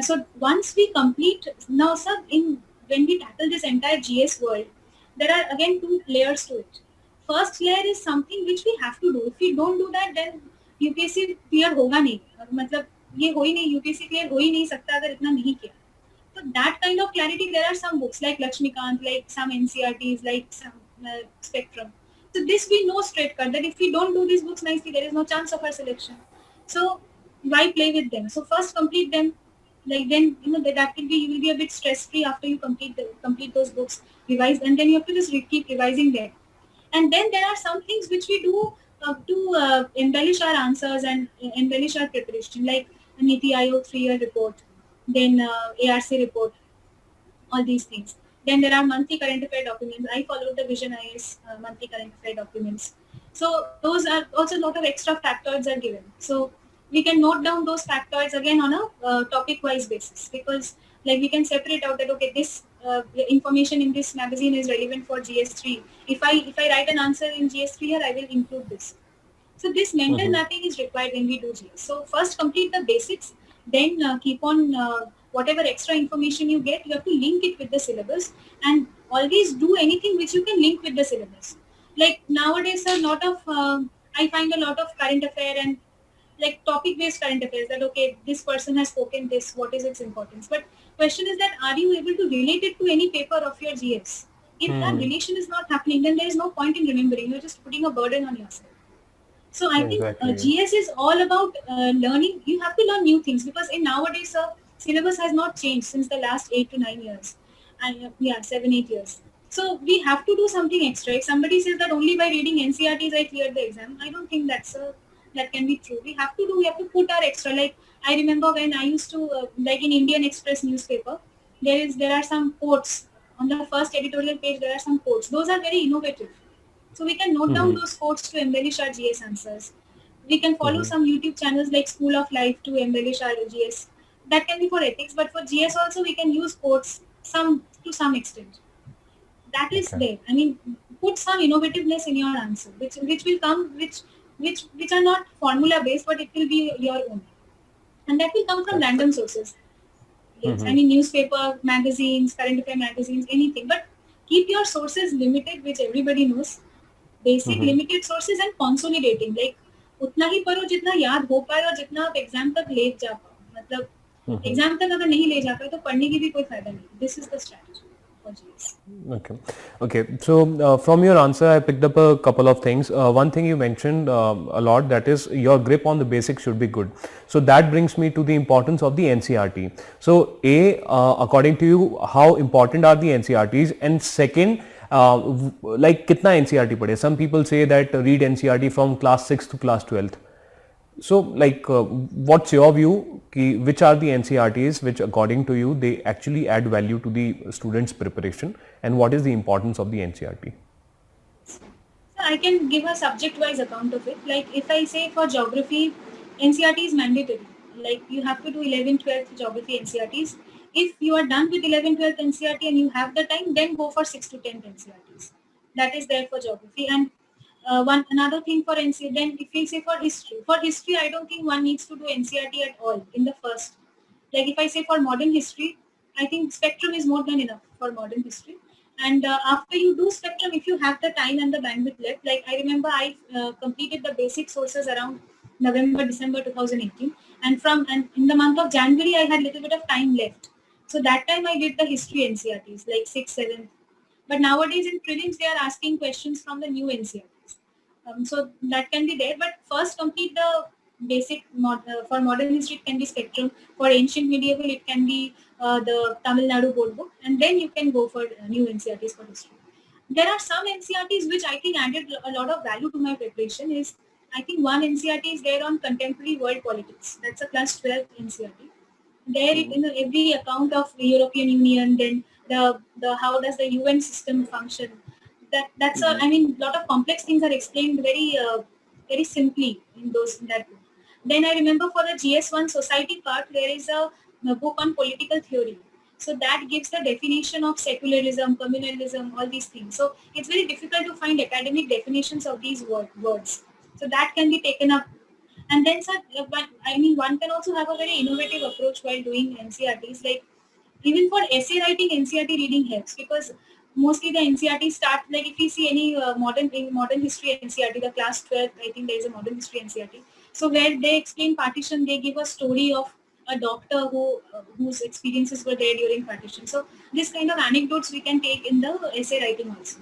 So once we complete now, sir, in when we tackle this entire GS world, there are again two layers to it. First layer is something which we have to do. If we don't do that, then UPSC clear होगा नहीं. मतलब ये हो ही नहीं, UPSC clear हो ही नहीं सकता अगर इतना नहीं किया. So that kind of clarity, there are some books like Lakshmikant, like some NCRTs, like some Spectrum. So this we know straight cut that if we don't do these books nicely, there is no chance of our selection. So why play with them? So first complete them. Like then that will be you will be a bit stress free after you complete those books, revise, and then you have to just keep revising them. And then there are some things which we do to embellish our answers and embellish our preparation, like Niti Aayog 3-year report, then ARC report, all these things. Then there are monthly current affair documents. I followed the Vision IS monthly current affair documents. So those are also a lot of extra factoids are given. So we can note down those factoids again on a topic-wise basis, because like we can separate out that okay, this information in this magazine is relevant for GS3. If I write an answer in GS3 here, I will include this. So this mental mapping is required when we do GS. So first complete the basics, then keep on whatever extra information you get, you have to link it with the syllabus, and always do anything which you can link with the syllabus. Like nowadays, a lot of I find a lot of current affair and like topic-based current affairs that okay, this person has spoken this, what is its importance? But question is that are you able to relate it to any paper of your GS? If that relation is not happening, then there is no point in remembering. You're just putting a burden on yourself. So I think Exactly. GS is all about learning. You have to learn new things because in nowadays syllabus has not changed since the last 8 to 9 years. And 7-8 years. So we have to do something extra. If somebody says that only by reading NCRTs I cleared the exam, I don't think that can be true. We have to put our extra. Like I remember when I used to like in Indian Express newspaper, there are some quotes on the first editorial page. There are some quotes. Those are very innovative. So we can note down those quotes to embellish our GS answers. We can follow some YouTube channels like School of Life to embellish our GS. That can be for ethics, but for GS also we can use quotes to some extent. That is there. I mean, put some innovativeness in your answer, which will come, which are not formula based, but it will be your own, and that will come from random sources. Yes, I mean newspaper, magazines, current affair magazines, anything, but keep your sources limited, which everybody knows. Basic limited sources and consolidating, like उतना ही पढ़ो जितना याद हो पाए और जितना आप exam तक ले जा पाओ. मतलब एग्जाम तक अगर नहीं ले जा पाए तो पढ़ने की भी कोई फायदा नहीं. This is the strategy for GS. Okay. So from your answer, I picked up a couple of things. One thing you mentioned a lot, that is your grip on the basics should be good. So that brings me to the importance of the NCRT. So according to you, how important are the NCRTs? And second, like kitna NCRT padhe? Some people say that read NCRT from class 6 to class 12th. So like what's your view, which are the NCRTs which according to you they actually add value to the students' preparation, and what is the importance of the NCRT? So I can give a subject-wise account of it. Like if I say for geography, NCRT is mandatory. Like you have to do 11th, 12th geography NCRTs. If you are done with 11th, 12th NCRT and you have the time, then go for 6th to 10th NCRTs. That is there for geography. And one another thing for NCERT, then if we say for history, I don't think one needs to do NCERT at all in the first. Like if I say for modern history, I think spectrum is more than enough for modern history. And after you do spectrum, if you have the time and the bandwidth left, like I remember I completed the basic sources around November, December 2018, and in the month of January I had little bit of time left. So that time I did the history NCRTs like 6, 7. But nowadays in prelims they are asking questions from the new NCRTs. So that can be there. But first complete the basic for modern history it can be spectrum. For ancient medieval it can be the Tamil Nadu board book, and then you can go for new NCRTs for history. There are some NCRTs which I think added a lot of value to my preparation. Is I think one NCRT is there on contemporary world politics. That's a class 12 NCRT. There, every account of the European Union, then the how does the UN system function. That's a I mean, lot of complex things are explained very simply in that book. Then I remember for the GS1 society part, there is a book on political theory. So that gives the definition of secularism, communalism, all these things. So it's very difficult to find academic definitions of these words. So that can be taken up. And then, sir, I mean, one can also have a very innovative approach while doing NCRTs. Like even for essay writing, NCRT reading helps because mostly the NCRT start like if you see any modern history NCRT, the class 12, I think there is a modern history NCRT. So where they explain partition, they give a story of a doctor whose experiences were there during partition. So this kind of anecdotes we can take in the essay writing also.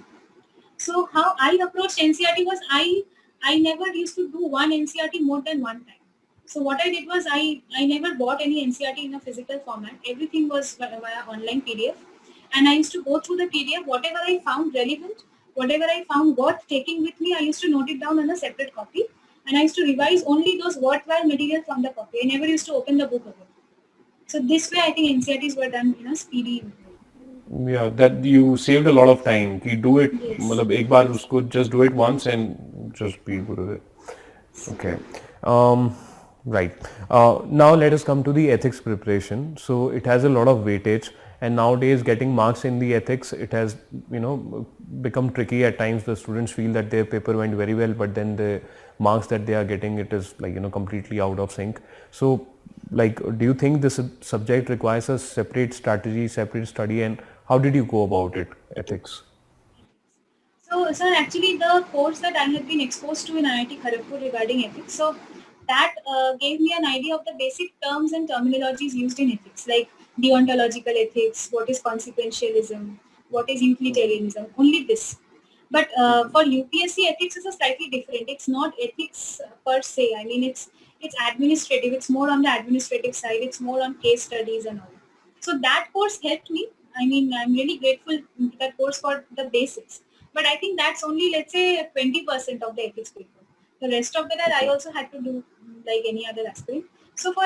So how I approached NCRT was I never used to do one NCRT more than one time. So what I did was I never bought any NCRT in a physical format. Everything was via online PDF, and I used to go through the PDF. Whatever I found relevant, whatever I found worth taking with me, I used to note it down on a separate copy, and I used to revise only those worthwhile material from the copy. I never used to open the book again. So this way, I think NCRTs were done in a speedy way. Yeah, that you saved a lot of time. You do it, Yes. मतलब एक बार उसको just do it once and just be good with it. Okay. Right. Now let us come to the ethics preparation. So it has a lot of weightage, and nowadays getting marks in the ethics, it has become tricky at times. The students feel that their paper went very well, but then the marks that they are getting, it is like completely out of sync. So like, do you think this subject requires a separate strategy, separate study, and how did you go about it, ethics? So, sir, actually, the course that I had been exposed to in IIT Kharagpur regarding ethics, so that gave me an idea of the basic terms and terminologies used in ethics, like deontological ethics, what is consequentialism, what is utilitarianism, only this. But for UPSC, ethics is a slightly different. It's not ethics per se. I mean, it's administrative. It's more on the administrative side. It's more on case studies and all. So that course helped me. I mean, I'm really grateful to that course for the basics. But I think that's only, let's say, 20% of the ethics paper. The rest of that I also had to do like any other aspirant. So for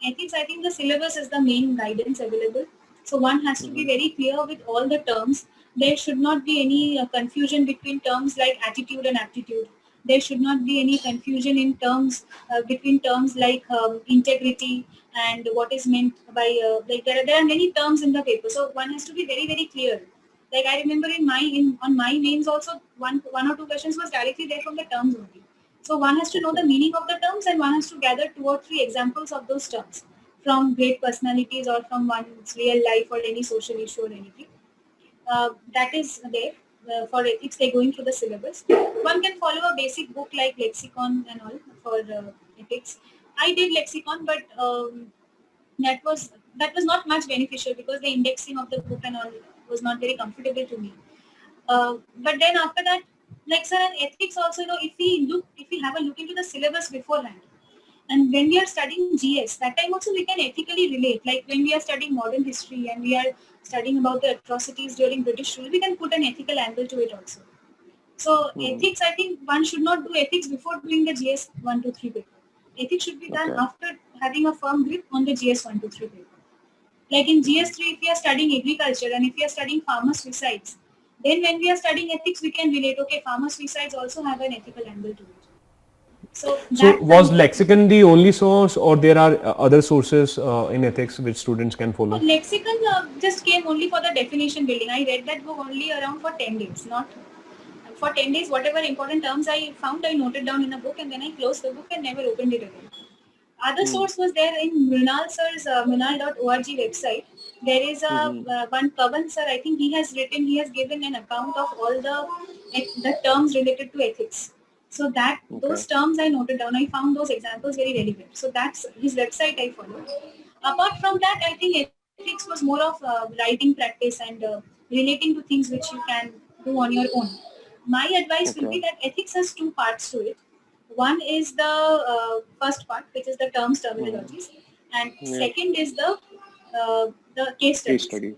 ethics, I think the syllabus is the main guidance available. So one has to be very clear with all the terms. There should not be any confusion between terms like attitude and aptitude. There should not be any confusion in terms between terms like integrity and what is meant by like there are many terms in the paper. So one has to be very clear. Like I remember on my mains also one or two questions was directly there from the terms only. So one has to know the meaning of the terms and one has to gather 2 or 3 examples of those terms from great personalities or from one's real life or any social issue or anything. That is there for ethics. They're going through the syllabus. One can follow a basic book like lexicon and all for ethics. I did lexicon, but that was not much beneficial because the indexing of the book and all was not very comfortable to me. But then after that, like sir, in ethics also, if we have a look into the syllabus beforehand, and when we are studying GS, that time also we can ethically relate. Like when we are studying modern history and we are studying about the atrocities during British rule, we can put an ethical angle to it also. So ethics, I think one should not do ethics before doing the GS 1 to 3 paper. Ethics should be done after having a firm grip on the GS 1 to 3 paper. Like in GS 3, if we are studying agriculture and if we are studying farmer suicides, then when we are studying ethics, we can relate, okay, farmer suicides also have an ethical angle to it. So was lexicon the only source, or there are other sources in ethics which students can follow? Lexicon just came only for the definition building. I read that book only around for 10 days, not for 10 days, whatever important terms I found, I noted down in a book, and then I closed the book and never opened it again. Other source was there in Mrinal sir's mrinal.org website. There is a one Pavan sir, I think he has given an account of all the terms related to ethics. So that those terms I noted down, I found those examples very relevant. So that's his website I followed. Apart from that, I think ethics was more of writing practice and relating to things which you can do on your own. My advice will be that ethics has two parts to it. One is the first part, which is the terminologies, and second is the case Case studies. study.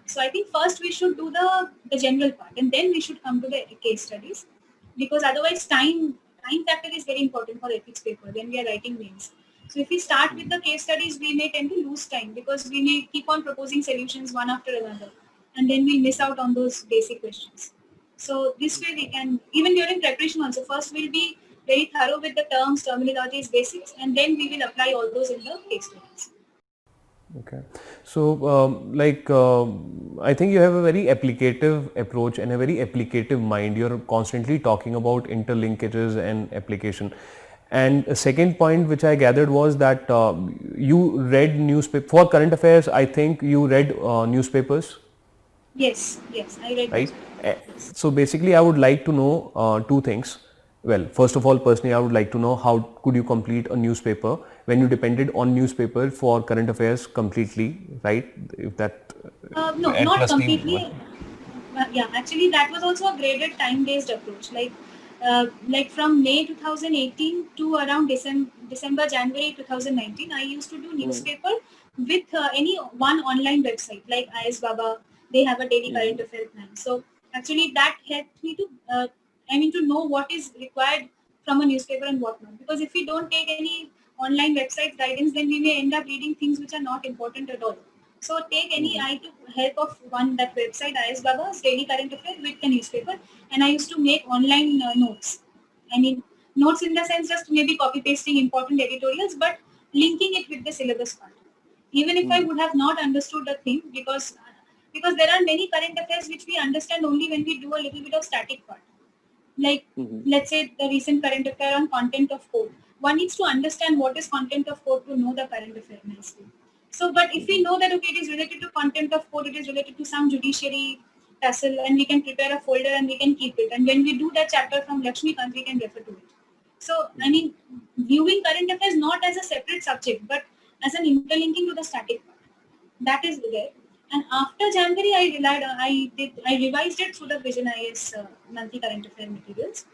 So I think first we should do the general part, and then we should come to the case studies, because otherwise time factor is very important for ethics paper when we are writing names. So if we start with the case studies, we may tend to lose time because we may keep on proposing solutions one after another, and then we miss out on those basic questions. So this way we can, even during preparation also, first we'll be very thorough with the terms, terminologies, basics, and then we will apply all those in the case studies. Okay. So, I think you have a very applicative approach and a very applicative mind. You're constantly talking about interlinkages and application. And a second point which I gathered was that you read newspaper for current affairs. I think you read newspapers. Yes, I read. Right. So basically, I would like to know two things. Well, first of all, personally, I would like to know how could you complete a newspaper when you depended on newspaper for current affairs completely, right? If that No, N not plus T completely. Yeah, actually, that was also a graded time-based approach. Like from May 2018 to around December, January 2019, I used to do newspaper with any one online website like IS Baba. They have a daily current affair plan. So actually, that helped me to know what is required from a newspaper and what not. Because if we don't take any online website guidance, then we may end up reading things which are not important at all. So I took help of that website, IS Baba's Daily Current Affair with the newspaper, and I used to make online notes. I mean, notes in the sense just maybe copy pasting important editorials, but linking it with the syllabus part. Even if I would have not understood the thing, because there are many current affairs which we understand only when we do a little bit of static part. Like let's say the recent current affair on content of court. One needs to understand what is content of court to know the current affair nicely. So, but if we know that okay, it is related to content of court, it is related to some judiciary tussle, and we can prepare a folder and we can keep it. And when we do that chapter from Lakshmikant, we can refer to it. So, I mean, viewing current affairs not as a separate subject, but as an interlinking to the static part. That is there. And after January, I revised it through the Vision IS monthly current affair materials.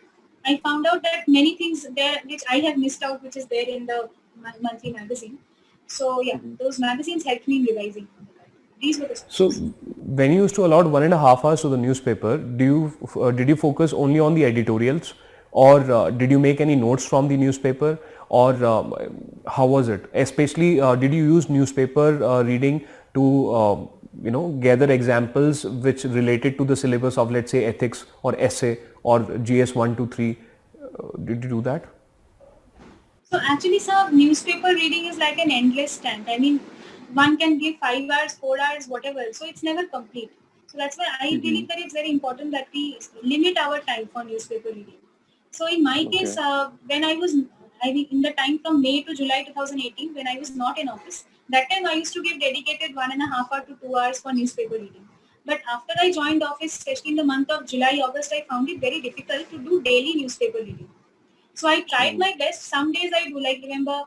I found out that many things there which I have missed out, which is there in the monthly magazine. So yeah, those magazines helped me in revising. These were the So when you used to allot 1.5 hours to the newspaper, did you focus only on the editorials, or did you make any notes from the newspaper, or how was it? Especially, did you use newspaper reading to gather examples which related to the syllabus of, let's say, ethics or essay or GS 1, 2, 3? Did you do that? So actually, sir, newspaper reading is like an endless tank. I mean, one can give 5 hours, 4 hours, whatever. So it's never complete. So that's why I believe that it's very important that we limit our time for newspaper reading. So in my case, when in the time from May to July 2018, when I was not in office, that time I used to give dedicated 1.5 hour to 2 hours for newspaper reading. But after I joined office, especially in the month of July, August, I found it very difficult to do daily newspaper reading. So I tried my best. Some days I do, like remember,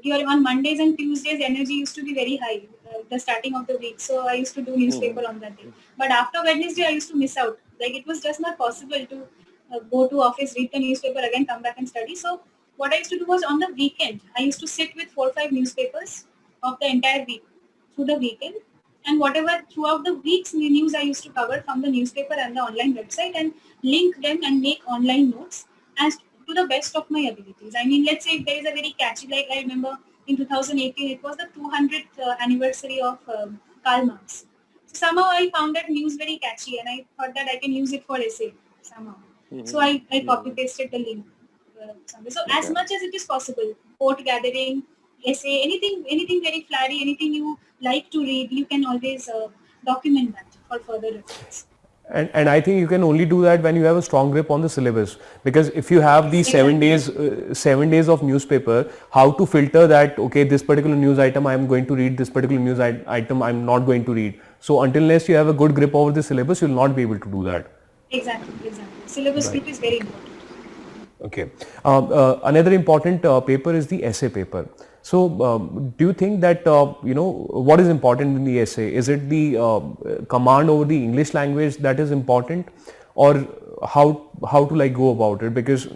during on Mondays and Tuesdays, energy used to be very high, the starting of the week. So I used to do newspaper on that day. But after Wednesday, I used to miss out. Like it was just not possible to go to office, read the newspaper, again come back and study. So what I used to do was on the weekend, I used to sit with 4 or 5 newspapers of the entire week through the weekend. And whatever throughout the week's news I used to cover from the newspaper and the online website and link them and make online notes as to the best of my abilities. I mean, let's say if there is a very catchy, like I remember in 2018, it was the 200th anniversary of Karl Marx. So somehow I found that news very catchy and I thought that I can use it for essay somehow. So I copy pasted the link. So as much as it is possible, quote gathering, essay, anything very flary, anything you like to read, you can always document that for further reference. And I think you can only do that when you have a strong grip on the syllabus, because if you have these 7 days of newspaper, how to filter that, okay, this particular news item I am going to read, this particular news item I am not going to read. So unless you have a good grip over the syllabus, you will not be able to do that. Exactly. Syllabus grip is very important. Okay. Another important paper is the essay paper. So, do you think that what is important in the essay? Is it the command over the English language that is important, or how to like go about it? Because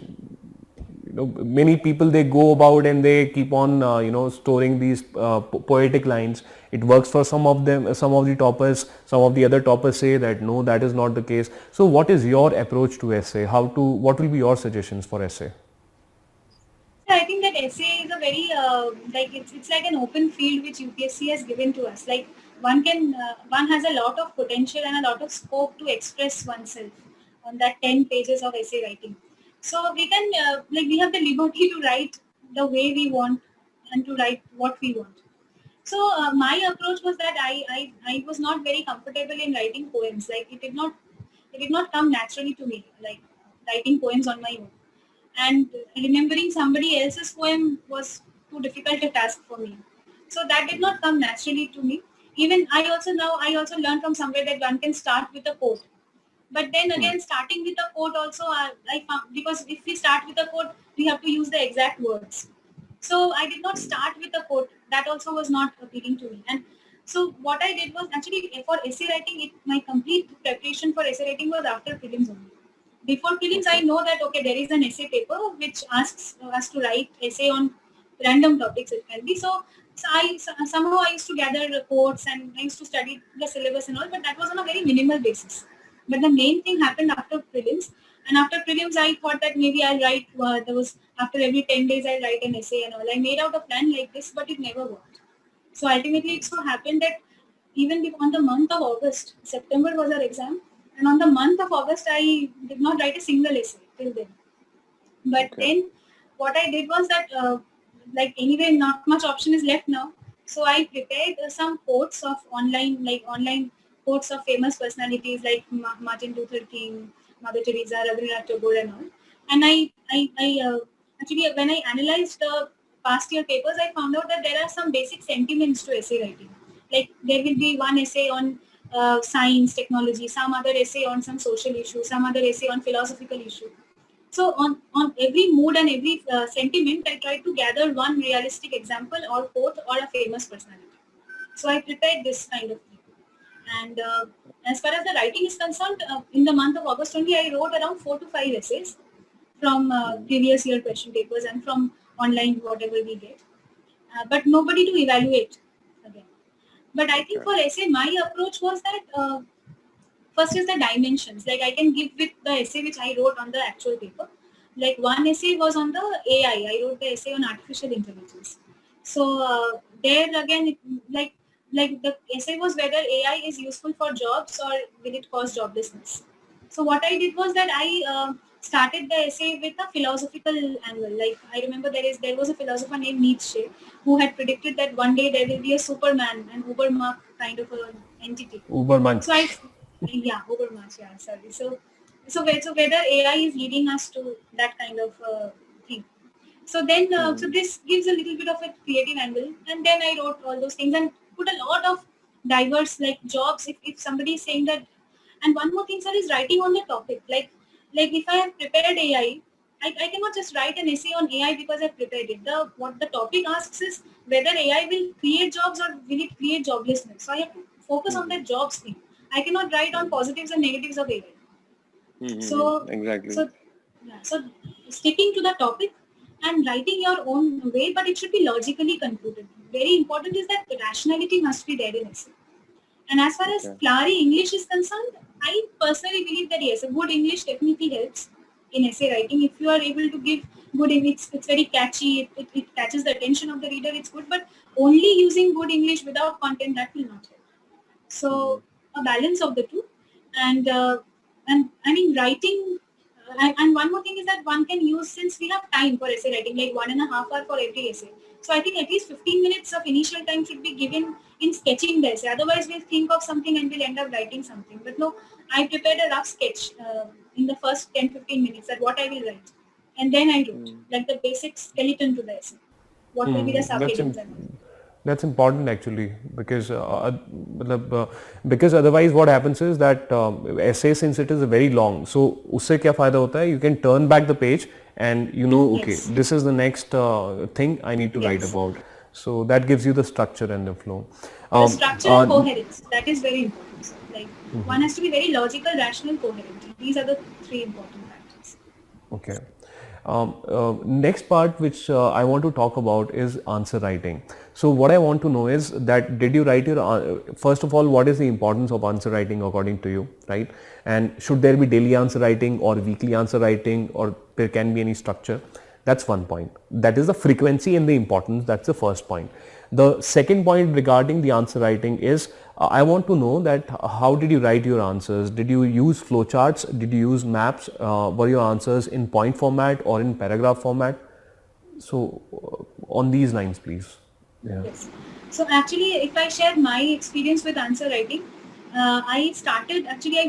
many people, they go about and they keep on storing these poetic lines. It works for some of them, some of the toppers. Some of the other toppers say that no, that is not the case. So what is your approach to essay? What will be your suggestions for essay? I think that essay is a very like it's like an open field which UPSC has given to us. Like one has a lot of potential and a lot of scope to express oneself on that 10 pages of essay writing. So we can like we have the liberty to write the way we want and to write what we want. So my approach was that I was not very comfortable in writing poems. Like it did not come naturally to me. Like writing poems on my own, and remembering somebody else's poem was too difficult a task for me. So that did not come naturally to me. Even I also learned from somewhere that one can start with a quote. But then again, starting with a quote also, I found, because if we start with a quote, we have to use the exact words. So I did not start with a quote. That also was not appealing to me. And so what I did was actually for essay writing, my complete preparation for essay writing was after prelims only. Before prelims, I know that okay, there is an essay paper which asks us to write essay on random topics. It can be somehow I used to gather quotes and I used to study the syllabus and all, but that was on a very minimal basis. But the main thing happened after prelims, and after prelims, I thought that maybe I'll write. There was after every 10 days I'll write an essay and all. I made out a plan like this, but it never worked. So ultimately, it so happened that even on the month of August, September was our exam, and on the month of August, I did not write a single essay till then. But then what I did was that, like anyway, not much option is left now. So I prepared some quotes of online quotes of famous personalities like Martin Luther King, Mother Teresa, Rabindranath Tagore and all. And actually, when I analyzed the past year papers, I found out that there are some basic sentiments to essay writing. Like there will be one essay on science, technology, some other essay on some social issue, some other essay on philosophical issue. So on every mood and every sentiment, I tried to gather one realistic example or quote or a famous personality. So I prepared this kind of thing. And as far as the writing is concerned, in the month of August only, I wrote around 4 to 5 essays from previous year question papers and from online whatever we get. But nobody to evaluate again. But I think for essay, my approach was that first is the dimensions. Like I can give with the essay which I wrote on the actual paper. Like one essay was on the AI. I wrote the essay on artificial intelligence. So there again, like the essay was whether AI is useful for jobs or will it cause joblessness. So what I did was that I started the essay with a philosophical angle. Like I remember there was a philosopher named Nietzsche who had predicted that one day there will be a Superman, an Ubermark kind of an entity. Uberman. So Ubermark. Yeah, sorry. So whether AI is leading us to that kind of thing. So then, so this gives a little bit of a creative angle, and then I wrote all those things and put a lot of diverse like jobs. If somebody is saying that, and one more thing, sir, is writing on the topic. Like if I have prepared AI, I cannot just write an essay on AI because I've prepared it. What the topic asks is whether AI will create jobs or will it create joblessness. So I have to focus on that jobs thing. I cannot write on positives and negatives of AI. So Exactly. so sticking to the topic and writing your own way, but it should be logically concluded. Very important is that rationality must be there in essay. And as far as flowery English is concerned, I personally believe that yes, a good English definitely helps in essay writing. If you are able to give good English, it's very catchy, it catches the attention of the reader, it's good, but only using good English without content, that will not help. So a balance of the two. And I mean, writing And one more thing is that one can use, since we have time for essay writing, like 1.5 hours for every essay. So I think at least 15 minutes of initial time should be given in sketching the essay. Otherwise, we'll think of something and we'll end up writing something. But no, I prepared a rough sketch in the first 10-15 minutes that what I will write. And then I wrote, like the basic skeleton to the essay. What will be the That's subheadings and all. that's important actually because मतलब, because otherwise what happens is that essay, since it is very long, so उससे क्या फायदा होता है, you can turn back the page and you know, okay, Yes. this is the next thing I need to write Yes. about. So that gives you the structure and the flow. The structure and coherence, that is very important. So, like one has to be very logical, rational, coherent. These are the three important factors. Okay. Next part which I want to talk about is answer writing. So what I want to know is that did you write your, first of all, what is the importance of answer writing according to you, right? And should there be daily answer writing or weekly answer writing, or there can be any structure? That's one point. That is the frequency and the importance. That's the first point. The second point regarding the answer writing is I want to know that how did you write your answers? Did you use flowcharts? Did you use maps? Were your answers in point format or in paragraph format? So on these lines, please. Yeah. Yes. So actually, if I share my experience with answer writing, I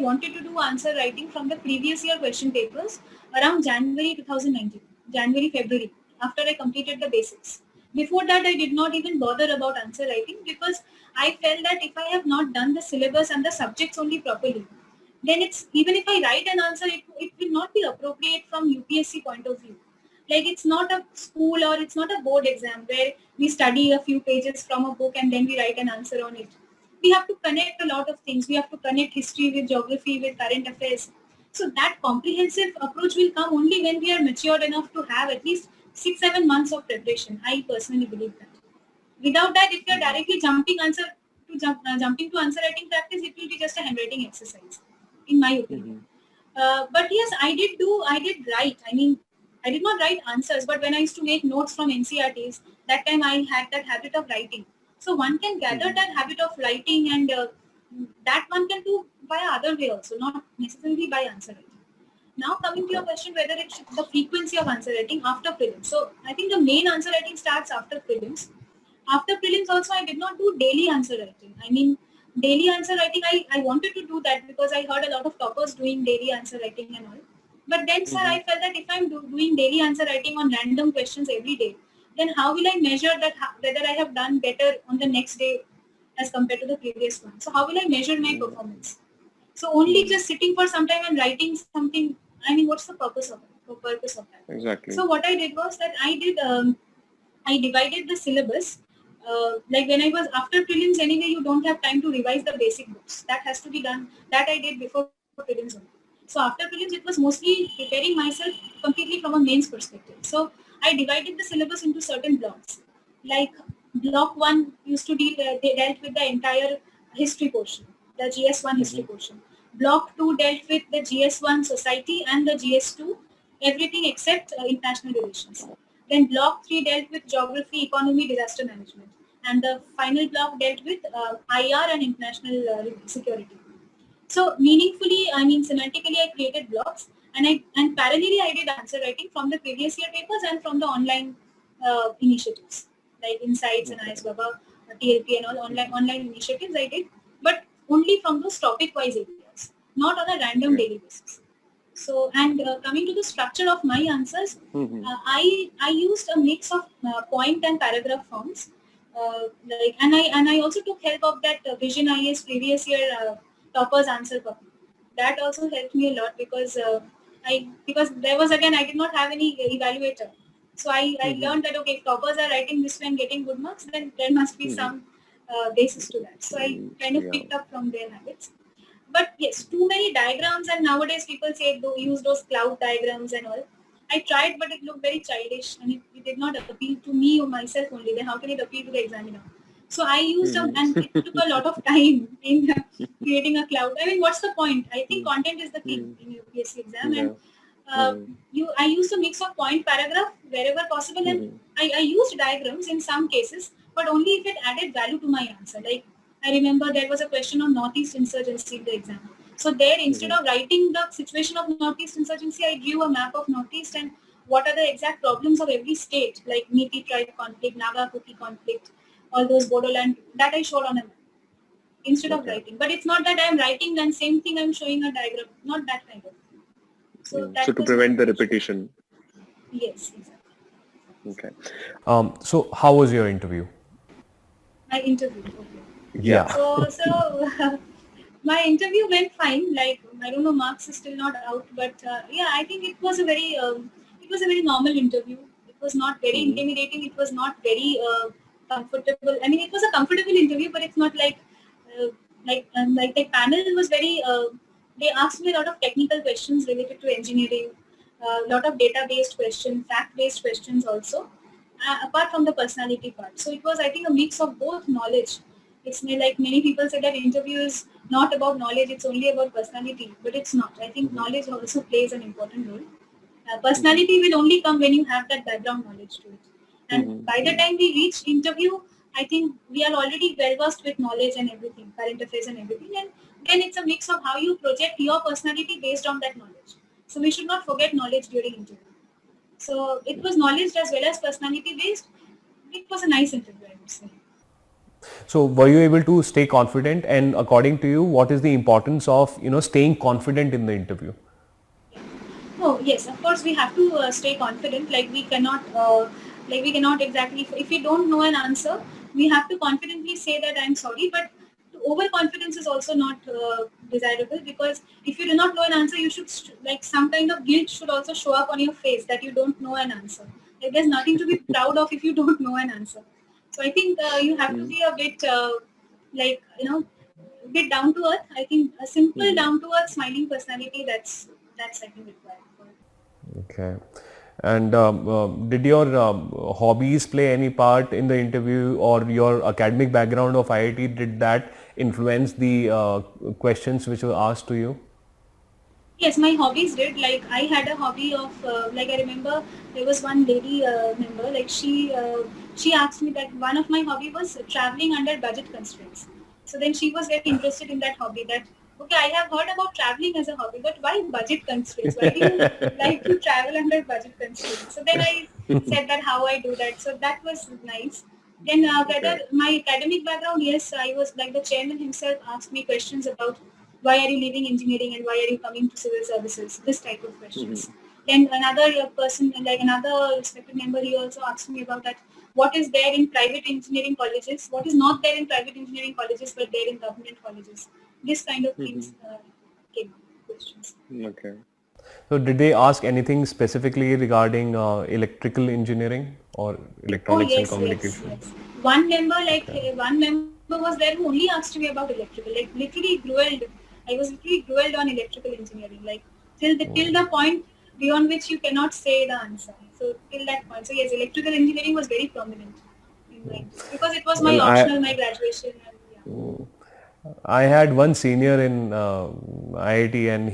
wanted to do answer writing from the previous year question papers around January 2019, January, February, after I completed the basics. Before that, I did not even bother about answer writing because I felt that if I have not done the syllabus and the subjects only properly, then it's, even if I write an answer, it will not be appropriate from UPSC point of view. Like it's not a school or it's not a board exam where we study a few pages from a book and then we write an answer on it. We have to connect a lot of things. We have to connect history with geography, with current affairs. So that comprehensive approach will come only when we are matured enough to have at least 6-7 months of preparation. I personally believe that. Without that, if you are directly jumping to answer writing practice, it will be just a handwriting exercise, in my opinion. But yes, I did write. I mean, I did not write answers, but when I used to make notes from NCRTs, that time I had that habit of writing. So one can gather that habit of writing, and that one can do by other way also, not necessarily by answer writing. Now coming to your question, whether it should, the frequency of answer writing after prelims. So I think the main answer writing starts after prelims. After prelims also, I did not do daily answer writing. I mean, daily answer writing, I wanted to do that because I heard a lot of toppers doing daily answer writing and all. But then, sir, I felt that if I'm doing daily answer writing on random questions every day, then how will I measure that whether I have done better on the next day as compared to the previous one? So how will I measure my performance? So only just sitting for some time and writing something, I mean, what's the purpose of it? Purpose of that? Exactly. So what I did was that I divided the syllabus. Like when I was after prelims, anyway, you don't have time to revise the basic books. That has to be done. That I did before prelims only. So after prelims, it was mostly preparing myself completely from a mains perspective. So I divided the syllabus into certain blocks. Like block 1 used to they dealt with the entire history portion, the GS1 history portion. Block 2 dealt with the GS1 society and the GS2, everything except international relations. Then block 3 dealt with geography, economy, disaster management. And the final block dealt with IR and international security. So meaningfully, I mean semantically, I created blocks, and parallelly I did answer writing from the previous year papers and from the online initiatives like Insights and IS Baba, TLP and all online initiatives I did, but only from those topic-wise areas, not on a random daily basis. So, and coming to the structure of my answers, I used a mix of point and paragraph forms. And I also took help of that Vision IAS previous year toppers answer copy. That also helped me a lot because because there was, again, I did not have any evaluator. So I learned that okay, if toppers are writing this way and getting good marks, then there must be some basis to that. So I kind of picked up from their habits. But yes, too many diagrams, and nowadays people say use those cloud diagrams and all. I tried, but it looked very childish and it did not appeal to me or myself only. Then how can it appeal to the examiner? So I used and it took a lot of time in creating a cloud. I mean, what's the point? I think content is the king in UPSC exam, and I used a mix of point paragraph wherever possible, and I used diagrams in some cases, but only if it added value to my answer. Like I remember there was a question on Northeast insurgency in the exam. So there, instead of writing the situation of Northeast insurgency, I drew a map of Northeast and what are the exact problems of every state, like Meeti tribe conflict, Naga Kuki conflict, all those borderland, that I showed on a map instead of Okay. writing. But it's not that I'm writing and same thing I'm showing a diagram, not that kind of thing. So that So to was prevent my the repetition. Yes, exactly. Okay. So how was your interview? My interview. Okay. Yeah. So my interview went fine. Like I don't know, marks is still not out, but yeah, I think it was a very normal interview. It was not very intimidating. It was not very comfortable. I mean, it was a comfortable interview, but it's not uh, like the panel was very. They asked me a lot of technical questions related to engineering, a lot of data-based questions, fact-based questions also, apart from the personality part. So it was, I think, a mix of both knowledge. It's like many people say that interview is not about knowledge, it's only about personality, but it's not. I think knowledge also plays an important role. Personality will only come when you have that background knowledge to it. And by the time we reach interview, I think we are already well versed with knowledge and everything, current affairs and everything. And then it's a mix of how you project your personality based on that knowledge. So we should not forget knowledge during interview. So it was knowledge as well as personality based. It was a nice interview, I would say. So were you able to stay confident, and according to you, what is the importance of staying confident in the interview? Oh yes, of course we have to stay confident. Like we cannot exactly. If we don't know an answer, we have to confidently say that I'm sorry. But overconfidence is also not desirable, because if you do not know an answer, you should like some kind of guilt should also show up on your face that you don't know an answer. Like there's nothing to be proud of if you don't know an answer. So I think you have to be a bit like a bit down to earth. I think a simple down to earth smiling personality, that's I think required. Okay. And did your hobbies play any part in the interview, or your academic background of IIT, did that influence the questions which were asked to you? Yes, my hobbies did. Like I had a hobby of like I remember there was one lady member, like she asked me that one of my hobby was traveling under budget constraints. So then she was very interested in that hobby. That okay, I have heard about traveling as a hobby, but why budget constraints? Why do you like to travel under budget constraints? So then I said that how I do that. So that was nice. Then whether my academic background, yes, I was like the chairman himself asked me questions about why are you leaving engineering and why are you coming to civil services, this type of questions. Then another person, like another respected member, he also asked me about that, what is there in private engineering colleges, what is not there in private engineering colleges but there in government colleges, this kind of things came up, questions. Okay. So did they ask anything specifically regarding electrical engineering or electronics and communication? Yes. One member was there who only asked me about electrical, like literally grilled. I was literally grilled on electrical engineering, like till the point beyond which you cannot say the answer. So till that point. So yes, electrical engineering was very prominent in my, because it was my Well, optional, my graduation, and yeah. I had one senior in IIT, and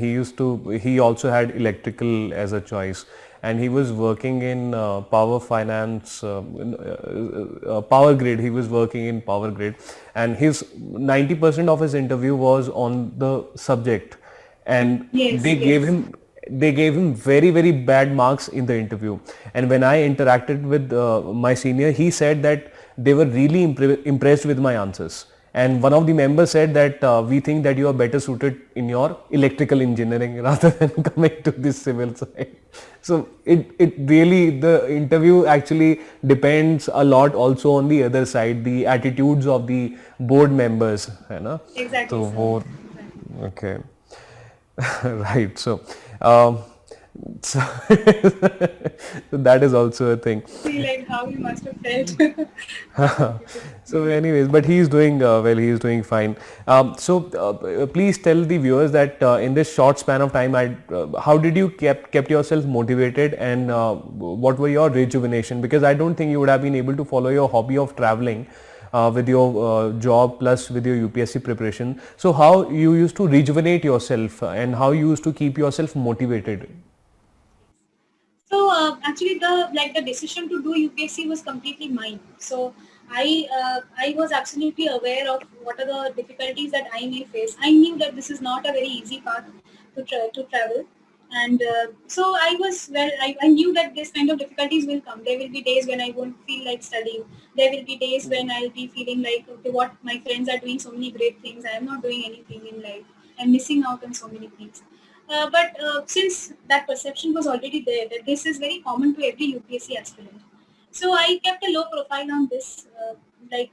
he also had electrical as a choice, and he was working in power finance, power grid. He was working in power grid, and his 90% of his interview was on the subject, and Yes, they gave him very, very bad marks in the interview. And when I interacted with my senior, he said that they were really impressed with my answers. And one of the members said that we think that you are better suited in your electrical engineering rather than coming to this civil side. So it really, the interview actually depends a lot also on the other side, the attitudes of the board members, you know. exactly, So, sir. okay. Right. Um, so, so that is also a thing. See, like how you must have felt. So anyways, but he is doing well, he is doing fine. Please tell the viewers that in this short span of time, how did you kept yourself motivated, and what were your rejuvenation? Because I don't think you would have been able to follow your hobby of traveling with your job plus with your UPSC preparation. So how you used to rejuvenate yourself, and how you used to keep yourself motivated? So actually, the decision to do UPSC was completely mine. So I was absolutely aware of what are the difficulties that I may face. I knew that this is not a very easy path to travel, and so I knew that this kind of difficulties will come. There will be days when I won't feel like studying. There will be days when I'll be feeling like, okay, what my friends are doing so many great things. I am not doing anything in life. I'm missing out on so many things. But since that perception was already there, that this is very common to every UPSC aspirant, so I kept a low profile on this. Like,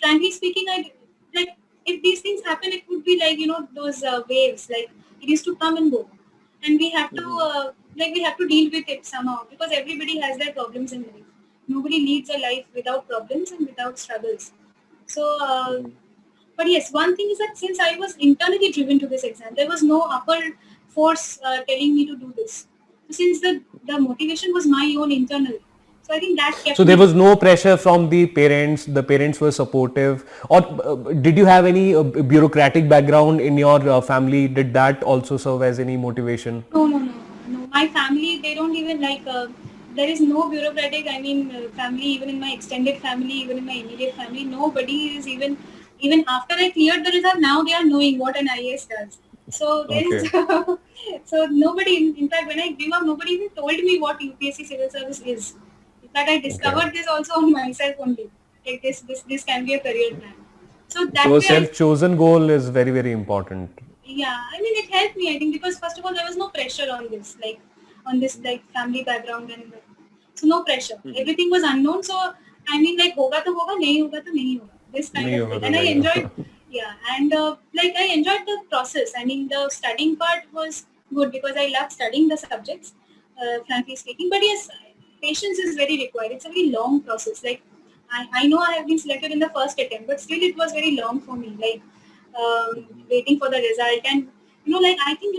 frankly speaking, like if these things happen, it would be like those waves. Like it used to come and go, and we have to deal with it somehow because everybody has their problems in life. Nobody leads a life without problems and without struggles. So, but yes, one thing is that since I was internally driven to this exam, there was no upper force telling me to do this. So since the motivation was my own internal, so I think that kept So there me. was no pressure from the parents. The parents were supportive. Or did you have any bureaucratic background in your family? Did that also serve as any motivation? No, no, no, no. My family, they don't even like. There is no bureaucratic. I mean, family. Even in my extended family, even in my immediate family, nobody is even after I cleared the result. Now they are knowing what an IAS does. So there is. Okay. So nobody. In fact, when I grew up, nobody even told me what UPSC civil service is. In fact, I Okay. discovered this also on myself only. Like this can be a career plan. So that So a way, I self-chosen goal is very, very important. yeah, I mean it helped me, I think, because first of all there was no pressure on this, like on this like family background, and so no pressure, everything was unknown. So I mean, like hoga to hoga, nahi hoga to nahi hoga, this kind नहीं of होगा thing. तो And I नहीं enjoyed, होगा. yeah, and like I enjoyed the process. I mean, the studying part was good because I loved studying the subjects, frankly speaking. But yes, patience is very required. It's a very long process. Like I know I have been selected in the first attempt, but still it was very long for me. Like waiting for the result, and like I think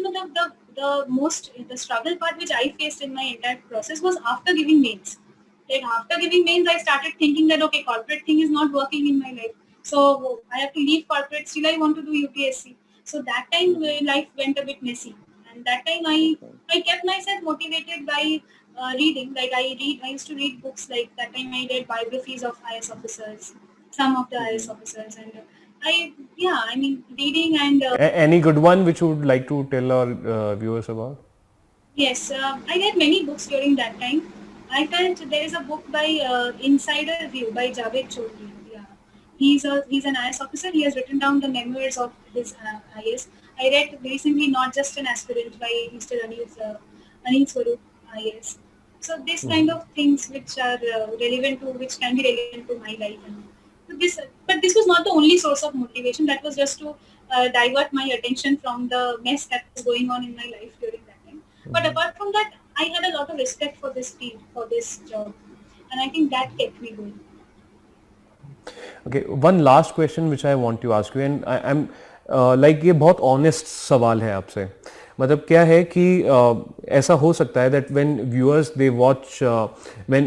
the struggle part which I faced in my entire process was after giving mains. Like after giving mains, I started thinking that okay, corporate thing is not working in my life, so I have to leave corporate. Still, I want to do UPSC. So that time life went a bit messy, and that time I kept myself motivated by reading. Like I used to read books. Like that time I read biographies of IS officers, some of the IS officers, and I mean reading and Any good one which you would like to tell our viewers about? yes, I read many books during that time. I felt there is a book by Insider View by Javed Chaudhry. Yeah, he's an IS officer. He has written down the memoirs of his IS. I read recently Not Just an Aspirant by Mr. Anil Swarup IS. So this kind of things which are which can be relevant to my life. And so but this was not the only source of motivation. That was just to divert my attention from the mess that was going on in my life during that time. But apart from that, I had a lot of respect for this field, for this job, and I think that kept me going. Okay, one last question which I want to ask you, and I'm like ये बहुत honest सवाल है आपसे. मतलब क्या है कि ऐसा हो सकता है that when viewers they watch when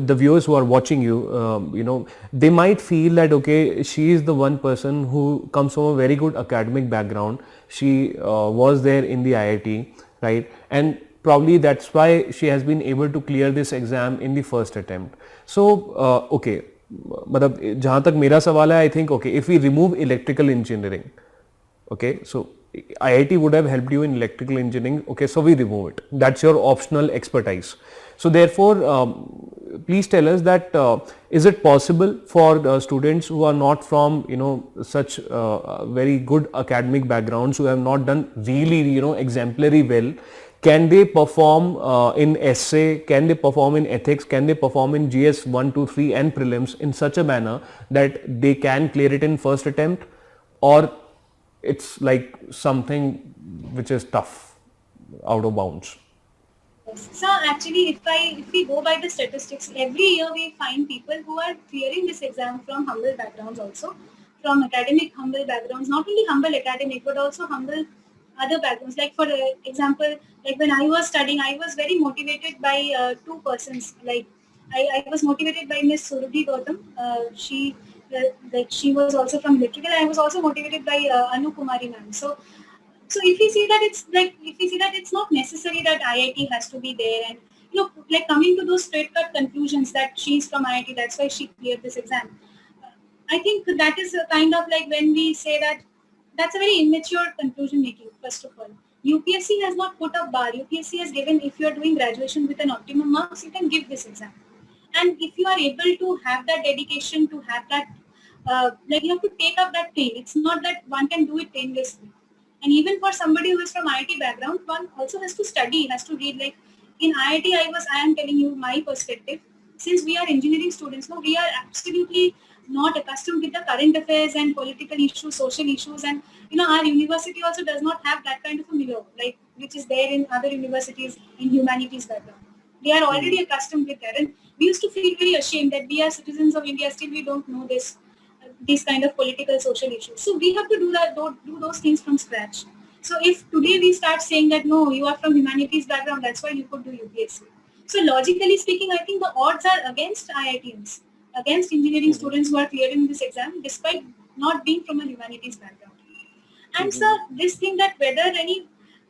the viewers who are watching you they might feel that okay, she is the one person who comes from a very good academic background. She was there in the IIT, right? And probably that's why she has been able to clear this exam in the first attempt. So okay, मतलब जहाँ तक मेरा सवाल है, I think okay, if we remove electrical engineering, okay, so IIT would have helped you in electrical engineering, okay, so we remove it, that's your optional expertise. So therefore please tell us that is it possible for students who are not from such very good academic backgrounds, who have not done really exemplary well, can they perform in essay, can they perform in ethics, can they perform in GS 1, 2, 3 and prelims in such a manner that they can clear it in first attempt, or it's like something which is tough, out of bounds? So actually, if we go by the statistics, every year we find people who are clearing this exam from humble backgrounds, also from academic humble backgrounds, not only humble academic but also humble other backgrounds. Like for example, like when I was studying, I was very motivated by two persons. Like I was motivated by Miss Surabhi Gautam. She was also from electrical. I was also motivated by Anu Kumari ma'am. So if we see that it's not necessary that IIT has to be there, and like coming to those straight cut conclusions that she's from IIT, that's why she cleared this exam. I think that is a kind of like when we say that, that's a very immature conclusion making, first of all. UPSC has not put a bar. UPSC has given, if you are doing graduation with an optimum marks, you can give this exam. And if you are able to have that dedication, to have that, like you have to take up that pain. It's not that one can do it painlessly. And even for somebody who is from IIT background, one also has to study, has to read. Like in IIT, I am telling you my perspective. Since we are engineering students, no, we are absolutely not accustomed with the current affairs and political issues, social issues, and our university also does not have that kind of a mirror, like which is there in other universities in humanities background. They are already accustomed with that, and we used to feel very ashamed that we are citizens of India, still we don't know this, these kind of political social issues. So we have to do that, do those things from scratch. So if today we start saying that no, you are from humanities background, that's why you could do UPSC. So logically speaking, I think the odds are against IITians, against engineering students who are clearing this exam despite not being from a humanities background. And sir, this thing that whether any,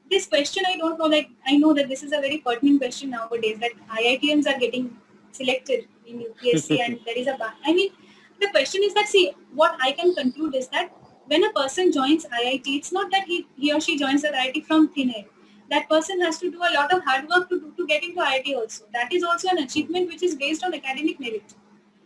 this question I don't know, like I know that this is a very pertinent question nowadays, that IITians are getting selected in UPSC and there is a I mean, the question is that, see, what I can conclude is that when a person joins IIT, it's not that he or she joins the IIT from thin air. That person has to do a lot of hard work to get into IIT also. That is also an achievement which is based on academic merit.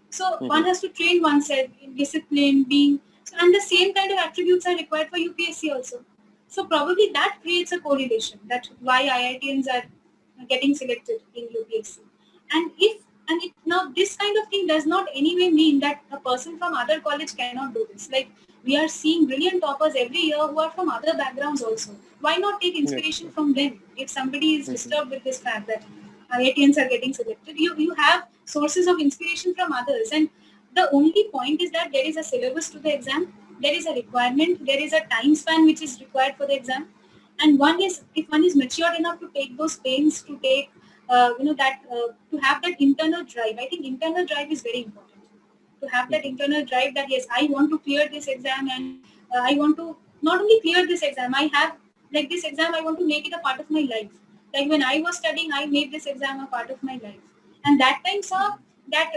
So one has to train oneself in discipline, being, and the same kind of attributes are required for UPSC also. So probably that creates a correlation, that why IITians are getting selected in UPSC. And now this kind of thing does not anyway mean that a person from other college cannot do this. Like we are seeing brilliant toppers every year who are from other backgrounds also. Why not take inspiration from them? If somebody is disturbed with this fact that IITians are getting selected, you have sources of inspiration from others. And the only point is that there is a syllabus to the exam, there is a requirement, there is a time span which is required for the exam. And one is, if one is mature enough to take those pains, to take, to have that internal drive. I think internal drive is very important. To have that internal drive that yes, I want to clear this exam, and I want to not only clear this exam, I have like this exam, I want to make it a part of my life. Like when I was studying, I made this exam a part of my life. And that time, sir, that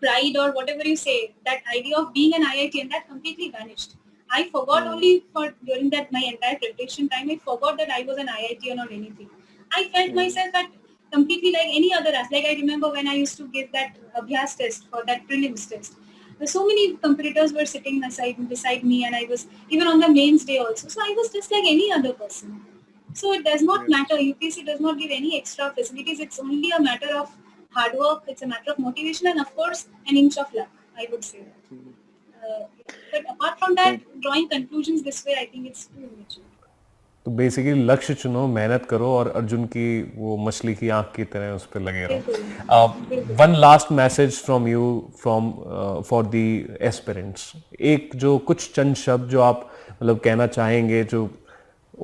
pride or whatever you say, that idea of being an IITian, that completely vanished. I forgot only for during that my entire preparation time, I forgot that I was an IITian or anything. I felt myself at completely like any other as. Like I remember when I used to give that Abhyas test or that prelims test. So many competitors were sitting beside me, and I was even on the mains day also. So I was just like any other person. So it does not matter. UPSC does not give any extra facilities. It's only a matter of hard work. It's a matter of motivation, and of course, an inch of luck. I would say that. But apart from that, drawing conclusions this way, I think it's too immature. तो basically लक्ष्य चुनो, मेहनत करो और अर्जुन की वो मछली की आंख की तरह उस पर लगे रहो. One last message from you from for the aspirants. एक जो कुछ चंद शब्द जो आप मतलब कहना चाहेंगे, जो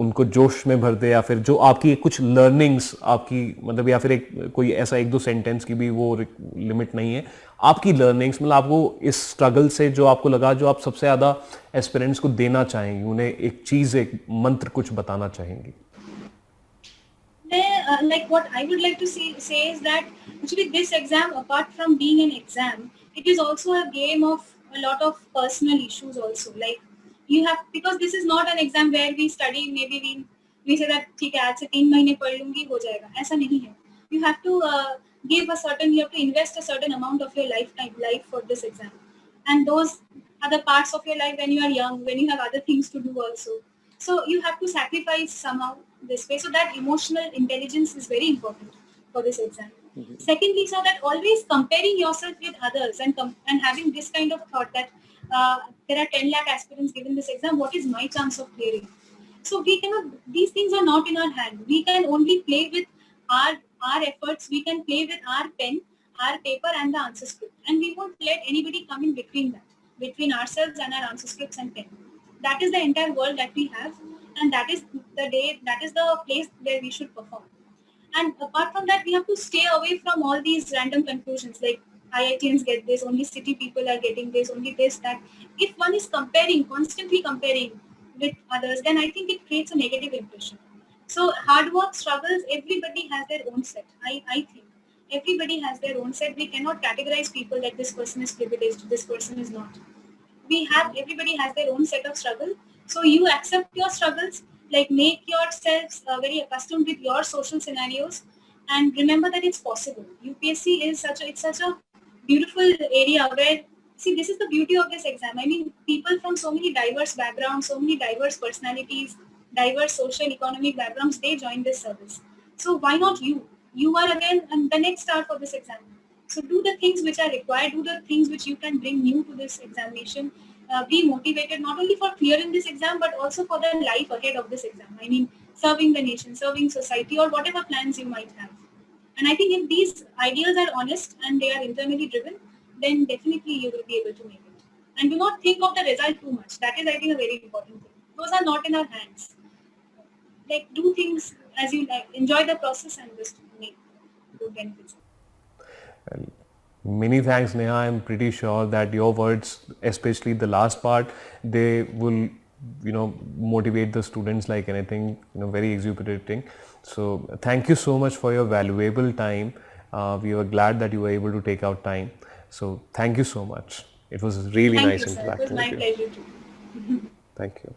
उनको जोश में भर दे, या फिर जो आपकी कुछ लर्निंग्स आपकी मतलब, या फिर एक कोई ऐसा एक दो सेंटेंस की भी वो लिमिट नहीं है, आपकी लर्निंग्स मतलब आपको इस स्ट्रगल से जो आपको लगा, जो आप सबसे ज्यादा एस्पिरेंट्स को देना चाहेंगे, उन्हें एक चीज, एक मंत्र कुछ बताना चाहेंगे. Like what I would like to say is that actually this exam, apart from being an exam, it is also a game of a lot of personal issues also. Like you have, because this is not an exam where we study, maybe we say that ठीक है आज से 3 महीने पढ़ लूंगी हो जाएगा, ऐसा नहीं है. You have to you have to invest a certain amount of your life for this exam, and those other parts of your life when you are young, when you have other things to do also. So you have to sacrifice somehow this way. So that emotional intelligence is very important for this exam. Secondly, so that always comparing yourself with others and having this kind of thought that there are 10 lakh aspirants given this exam, what is my chance of clearing? So we cannot, these things are not in our hand. We can only play with our efforts. We can play with our pen, our paper and the answer script. And we won't let anybody come in between that, between ourselves and our answer scripts and pen. That is the entire world that we have, and that is the place where we should perform. And apart from that, we have to stay away from all these random conclusions like IITians get this, only city people are getting this, only this, that. If one is constantly comparing with others, then I think it creates a negative impression. So hard work, struggles, everybody has their own set, I think. Everybody has their own set. We cannot categorize people that this person is privileged, this person is not. Everybody has their own set of struggle. So you accept your struggles, like make yourselves very accustomed with your social scenarios, and remember that it's possible. UPSC is such a beautiful area where, see, this is the beauty of this exam. I mean, people from so many diverse backgrounds, so many diverse personalities, diverse social economic backgrounds, they join this service. So why not you? You are again the next star for this exam. So do the things which are required, do the things which you can bring new to this examination. Be motivated not only for clearing this exam, but also for the life ahead of this exam. I mean, serving the nation, serving society, or whatever plans you might have. And I think if these ideals are honest and they are internally driven, then definitely you will be able to make it. And do not think of the result too much. That is, I think, a very important thing. Those are not in our hands. Like, do things as you like, enjoy the process, and just make good benefits. Well, many thanks, Neha. I'm pretty sure that your words, especially the last part, they will, motivate the students like anything, very exuberating. So thank you so much for your valuable time. We were glad that you were able to take out time. So thank you so much. It was really Thank nice you, sir. It was interacting my with you. pleasure too. Thank you.